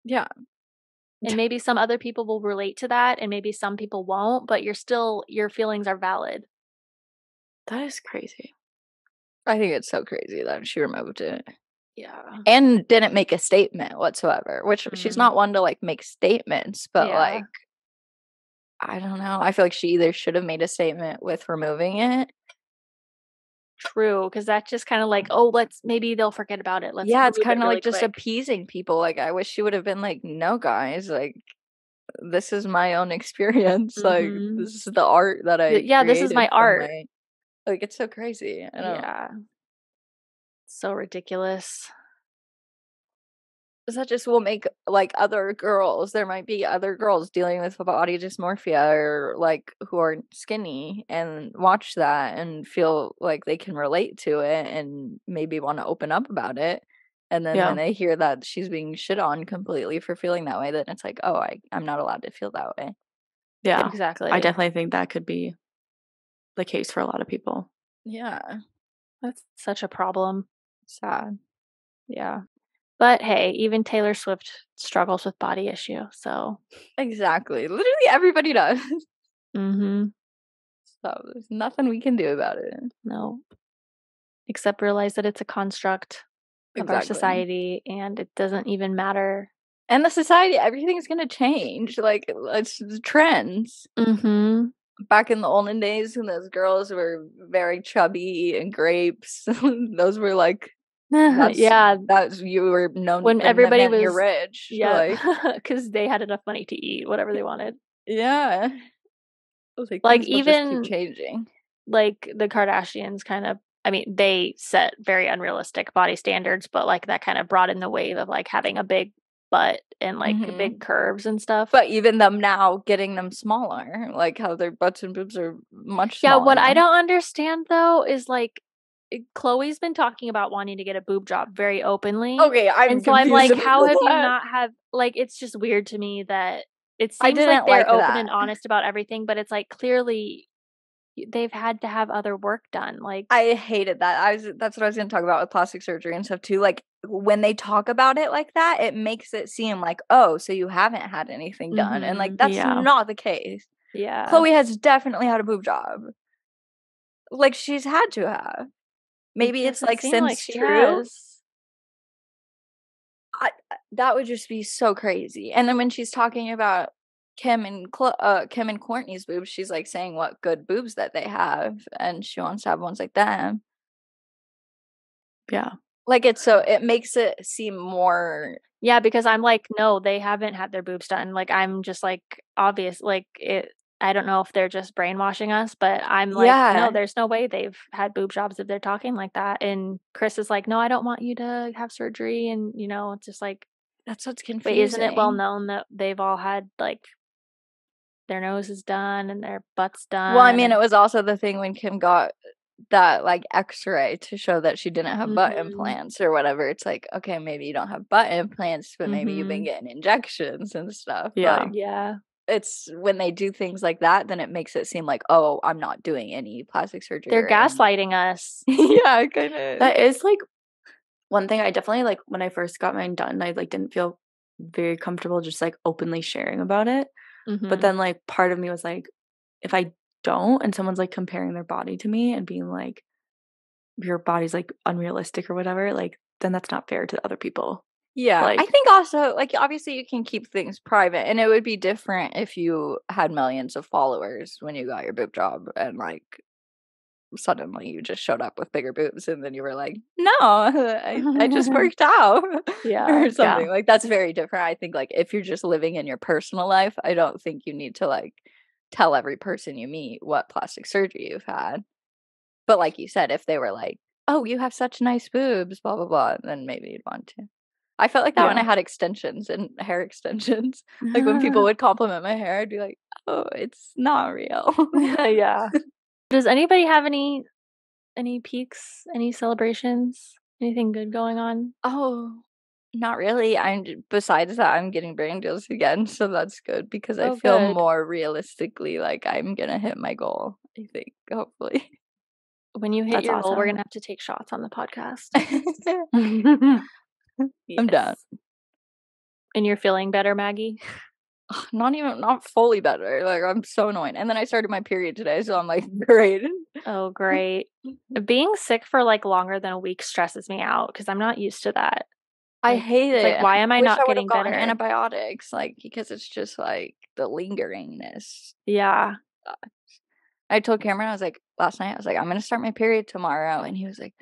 Yeah. And maybe some other people will relate to that and maybe some people won't, but your feelings are valid. That is crazy. I think it's so crazy that she removed it. Yeah. And didn't make a statement whatsoever, which she's Mm. not one to, like, make statements, but, Yeah. like, I don't know. I feel like she either should have made a statement with removing it. True, because that's just kind of like, maybe they'll forget about it. Let's Yeah, it's remove it kinda really like just quick. appeasing people. Like, I wish she would have been like, "No, guys, like, this is my own experience. Like, Mhm. this is the art that I Yeah, this is created my from art. my." Like, it's so crazy. I don't. Yeah. So ridiculous. That just will make, like, other girls there might be other girls dealing with body dysmorphia or, like, who are skinny and watch that and feel like they can relate to it and maybe wanna open up about it, and then when Yeah. they hear that she's being shit on completely for feeling that way, then it's like, "Oh, I'm not allowed to feel that way." Yeah. Exactly. I definitely think that could be the case for a lot of people. Yeah. That's such a problem. Sad. Yeah. But hey, even Taylor Swift struggles with body issue, so. Exactly. Literally everybody does. Mhm. So, there's nothing we can do about it. No. Except realize that it's a construct of our Exactly. society and it doesn't even matter. And the society, everything's gonna change, like, it's the trends. Mhm. Back in the olden days when those girls were very chubby and grapes, those were, like, Yeah, that's you were known when and that everybody meant you're was rich, yeah, like because they had enough money to eat whatever they wanted. yeah. I was like, Like, things will just keep even, changing. like, the Kardashians they set very unrealistic body standards, but, like, that kinda brought in the wave of, like, having a big butt and, like, Mhm. big curves and stuff. But even them now getting them smaller, like, how their butts and boobs are much Yeah, smaller what I now. don't understand, though, is, like, Chloe's been talking about wanting to get a boob job very openly. Okay, I'm And so I'm confused like, about how have you that. not have like, it's just weird to me that it I seems like didn't they're like open that. and honest about everything, but it's like clearly they've had to have other work done. Like, I hated that. That's what I was gonna talk about with plastic surgery and stuff too. Like, when they talk about it like that, it makes it seem like, "Oh, so you haven't had anything done," and, like, that's Yeah. not the case. yeah. Chloe has definitely had a boob job. Like, she's had to have. Maybe It it's, doesn't like, seem like since she true. has. That would just be so crazy. And then when she's talking about Kim and Courtney's boobs, she's, like, saying what good boobs that they have, and she wants to have ones like them. Yeah. Like, it makes it seem more. Yeah, because I'm like, no, they haven't had their boobs done. Like, I'm just like, obvious. Like, I don't know if they're just brainwashing us, but I'm like, Yeah. no, there's no way they've had boob jobs if they're talking like that. And Chris is like, no, I don't want you to have surgery. And, it's just like, That's what's but confusing. isn't it well known that they've all had, like, their noses done and their butts done? Well, I mean, it was also the thing when Kim got that, like, X-ray to show that she didn't have butt Mhm. implants or whatever. It's like, okay, maybe you don't have butt implants, but maybe you've been Mhm. getting injections and stuff. Yeah. Like, Yeah. it's when they do things like that, then it makes it seem like, oh, I'm not doing any plastic surgery. They're or any. gaslighting us. Yeah, kind of. That is like one thing I definitely like when I first got mine done, I like didn't feel very comfortable just like openly sharing about it. But then like part of me was like, if I don't and someone's like comparing their body to me and being like, your body's like unrealistic or whatever, like then that's not fair to other people. Yeah, I Like, think also, like, obviously you can keep things private, and it would be different if you had millions of followers when you got your boob job, and like suddenly you just showed up with bigger boobs, and then you were like, no, I just worked out, Yeah. or something. Like that's very different. I think like if you're just living in your personal life, I don't think you need to like tell every person you meet what plastic surgery you've had. But like you said, if they were like, oh, you have such nice boobs, blah blah blah, then maybe you'd want to. I felt like that when I had extensions and hair extensions. Like when people would compliment my hair, I'd be like, "Oh, it's not real." Yeah. Does anybody have any peaks, any celebrations, anything good going on? Oh, not really. Besides that, I'm getting brand deals again, so that's good because I feel good. more realistically like I'm gonna hit my goal. I think hopefully. When you hit That's your goal, we're awesome. gonna have to take shots on the podcast. I'm done. And you're feeling better, Maggie? Not fully better. Like I'm so annoyed. And then I started my period today, so I'm like, great. Oh, great. Being sick for like longer than a week stresses me out because I'm not used to that. I hate It's it. like, why am I wish not I would've getting gotten better? antibiotics, like because it's just like the lingeringness. Yeah. I told Cameron, I was like, last night, I was like, I'm gonna start my period tomorrow, and he was like,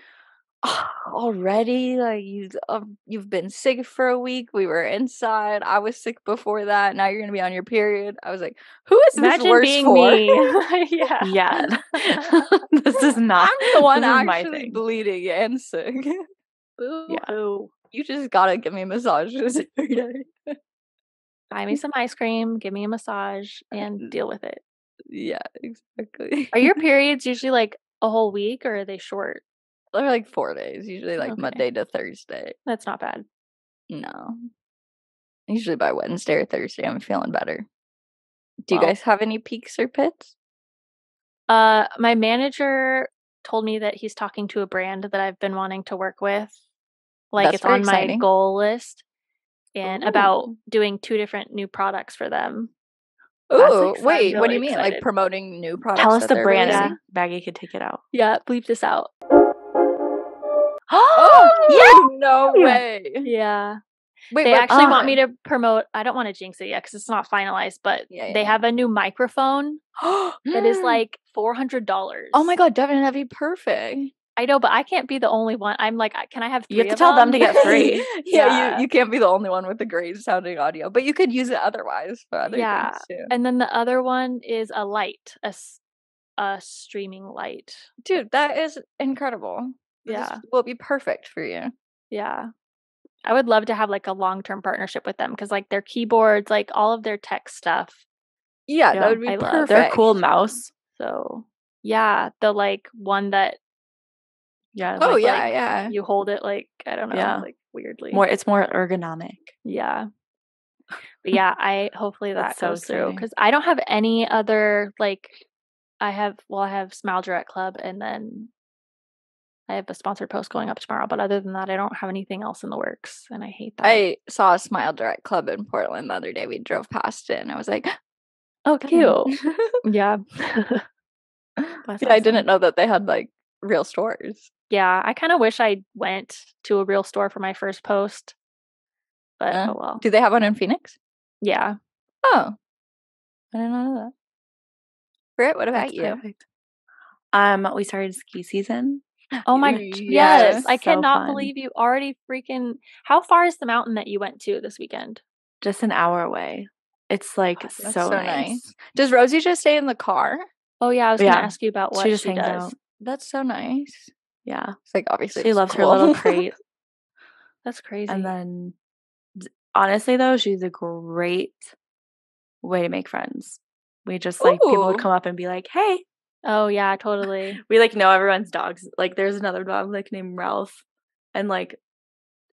oh, already? Like you've been sick for a week. We were inside. I was sick before that. Now you're gonna be on your period. I was like, who is Imagine this worse being for? me. Yeah. Yeah. This is not. I'm the one this is my actually thing. bleeding and sick. Yeah. You just gotta give me massages every day. Buy me some ice cream, give me a massage, and deal with it. Yeah, exactly. Are your periods usually like a whole week or are they short? They're like 4 days, usually like Okay. Monday to Thursday. That's not bad. No. Usually by Wednesday or Thursday, I'm feeling better. Do you Well, guys have any peaks or pits? my manager told me that he's talking to a brand that I've been wanting to work with. Like That's it's very on my exciting. goal list and about Ooh. doing 2 different new products for them. Ooh, exciting. wait, what do really you mean? Like excited. promoting new products Tell us that the they're brand releasing? and Maggie could take it out. Yeah, bleep this out. Oh, no way. Yeah. Wait, They what actually want are? me to promote, I don't want to jinx it yet because it's not finalized, but Yeah, they yeah. have a new microphone that is like $400. Oh my god, Devin, that'd be perfect. I know, but I can't be the only one. I'm like, can I have 3 You have to of tell them to get free. Yeah, you can't be the only one with the great sounding audio, but you could use it otherwise for other Yeah. things too. And then the other one is a light, a streaming light. Dude, that is incredible. Yeah. This will be perfect for you. Yeah. I would love to have like a long-term partnership with them because like their keyboards, like all of their tech stuff. Yeah, Yeah, that would be I love. perfect. They're a cool mouse. So yeah, the like one that Yeah. Oh like, yeah, yeah. you hold it like, I don't know, Yeah. like weirdly. It's more ergonomic. Yeah. But yeah, hopefully that That's so goes through exciting. because I don't have any other like I have Smile Direct Club and then I have a sponsored post going up tomorrow, but other than that, I don't have anything else in the works, and I hate that. I saw a Smile Direct Club in Portland the other day. We drove past it, and I was like, oh, cute. Yeah. I didn't know that they had like real stores. Yeah, I kind of wish I went to a real store for my first post, but oh well. Do they have one in Phoenix? Yeah. Oh, I didn't know that. Britt, what about That's you? perfect. We started ski season. Oh my yes! I cannot believe you already freaking. How far is the mountain that you went to this weekend? Just an hour away. It's like so nice. Does Rosie just stay in the car? Oh yeah, I was gonna ask you about what she just hangs does. out. That's so nice. Yeah, it's like obviously she loves her little crate. That's crazy. And then, honestly though, she's a great way to make friends. We just like people would come up and be like, "Hey." Oh yeah, totally. We like know everyone's dogs. Like there's another dog like named Ralph, and like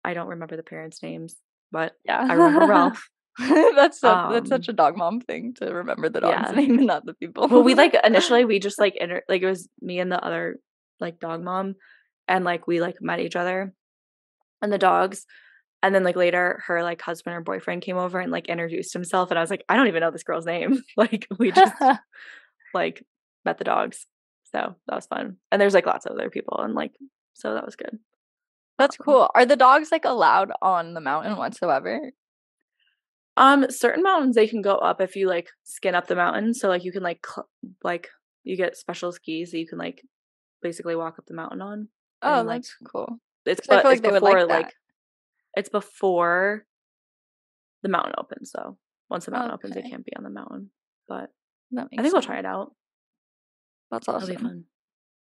I don't remember the parents' names, but yeah, I remember Ralph. That's such a dog mom thing to remember the dog's name and not the people. Well, we like initially we just like like it was me and the other like dog mom, and like we like met each other and the dogs, And then like later her like husband or boyfriend came over and like introduced himself, and I was like, I don't even know this girl's name. Like we just like met the dogs. So that was fun. And there's like lots of other people, and like so that was good. That's cool. Are the dogs like allowed on the mountain whatsoever? Certain mountains they can go up if you like skin up the mountain. So like you can like you get special skis that you can like basically walk up the mountain on. Oh, and, like, that's cool. It's 'Cause I feel like it's they would before like that. it's before the mountain opens. So once the mountain opens, it Okay. can't be on the mountain. But That makes I think we'll sense. try it out. That's That'll be awesome. fun.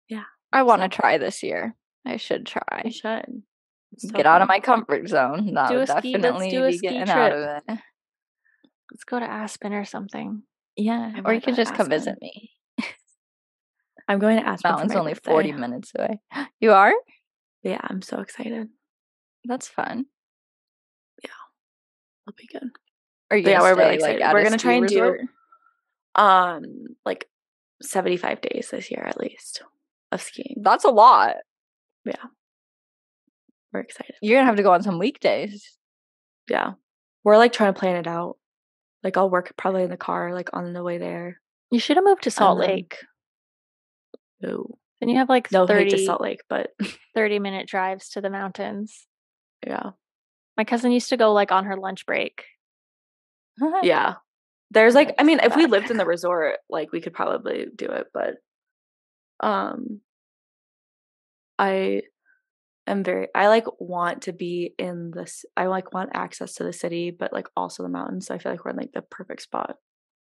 Yeah, I want to so try this year. I should try. you should. It's so Get out of fun. my comfort zone. That would Let's definitely do a be ski getting out trip. of it. Let's go to Aspen or something. Yeah, I or wanna you go can to just come Aspen. visit me. I'm going to Aspen for Mountain's my only birthday. 40 minutes away. You are? Yeah, I'm so excited. That's fun. It'll be good. Are you But yeah, gonna we're really stay like excited. at We're a gonna try ski and do resort? like 75 days this year at least of skiing. That's a lot. Yeah. We're excited. You're gonna have to go on some weekdays. Yeah. We're like trying to plan it out. Like I'll work probably in the car like on the way there. You should have moved to Salt then- Lake. No. Then you have like No hate to 30 Salt Lake, but 30-minute drives to the mountains. yeah. My cousin used to go like on her lunch break. Yeah. There's like I mean, if we Back. lived in the resort, like we could probably do it, but I like want to be in this I like want access to the city, but like also the mountains. So I feel like we're in like the perfect spot.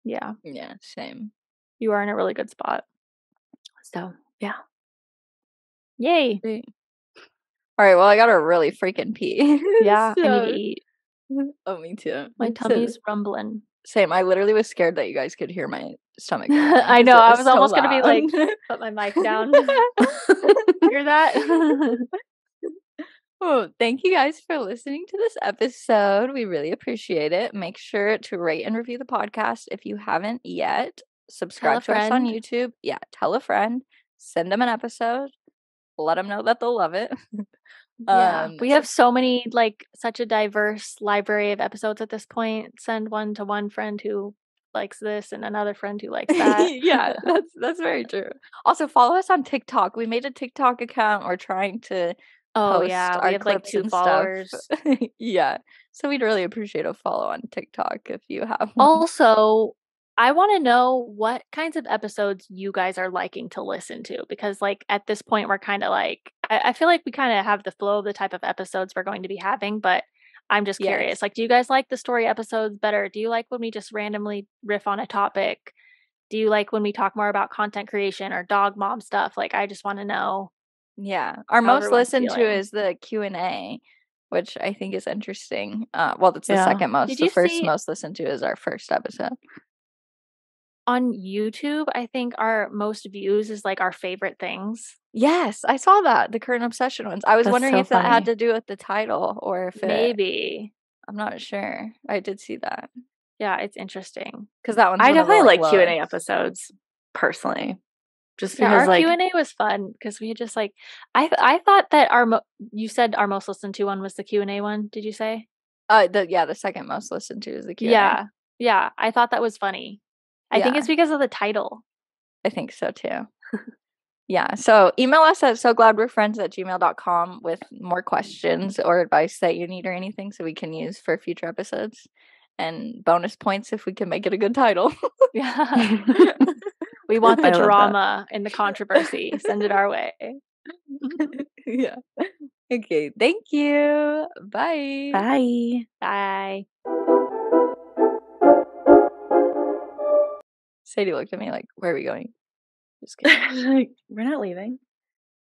Yeah, Yeah, same. you are in a really good spot. So yeah. Yay. All right, well, I gotta really freaking pee. Yeah, I need So- to eat. Oh, me too. My So- tummy's rumbling. Same. I literally was scared that you guys could hear my stomach. I know. I was almost gonna be like, put my mic down. Hear that? Oh, thank you guys for listening to this episode. We really appreciate it. Make sure to rate and review the podcast if you haven't yet. Subscribe to us on friend. YouTube. Yeah, tell a friend. Send them an episode. Let them know that they'll love it. Yeah, we have so many, like, such a diverse library of episodes at this point. Send one to one friend who likes this and another friend who likes that. Yeah, that's very true. Also, follow us on TikTok. We made a TikTok account. We're trying to Oh post yeah, our we have like clips 2 and stuff. followers. Yeah, so we'd really appreciate a follow on TikTok if you have one. Also, I want to know what kinds of episodes you guys are liking to listen to, because like at this point we're kind of like I feel like we kind of have the flow of the type of episodes we're going to be having, but I'm just curious. Yes. Like, do you guys like the story episodes better? Do you like when we just randomly riff on a topic? Do you like when we talk more about content creation or dog mom stuff? Like, I just want to know. Yeah, our How most everyone's listened to feeling. is the Q&A, which I think is interesting. Well, that's the Yeah. second most. Did The you first see- most listened to is our first episode. On YouTube, I think our most views is like our favorite things. Yes, I saw that, the current obsession ones. I was That's wondering so if that had funny. to do with the title or if Maybe. I'm not sure. I did see that Yeah, it's interesting. because that one's I one of the, definitely like Q&A lowest. episodes personally. Just Yeah, because our like Q&A was fun because we had just like I thought that you said our most listened to one was the Q&A one. Did you say? The second most listened to is the Q&A. Yeah. I thought that was funny. I think Yeah. it's because of the title. I think so too. Yeah. So email us at sogladwe'refriends@gmail.com with more questions or advice that you need or anything so we can use for future episodes. And bonus points if we can make it a good title. Yeah. We want the I love that. drama and the controversy. Send it our way. Yeah. Okay. Thank you. Bye. bye. Bye. Sadie looked at me like, where are we going? Just kidding. Like, we're not leaving.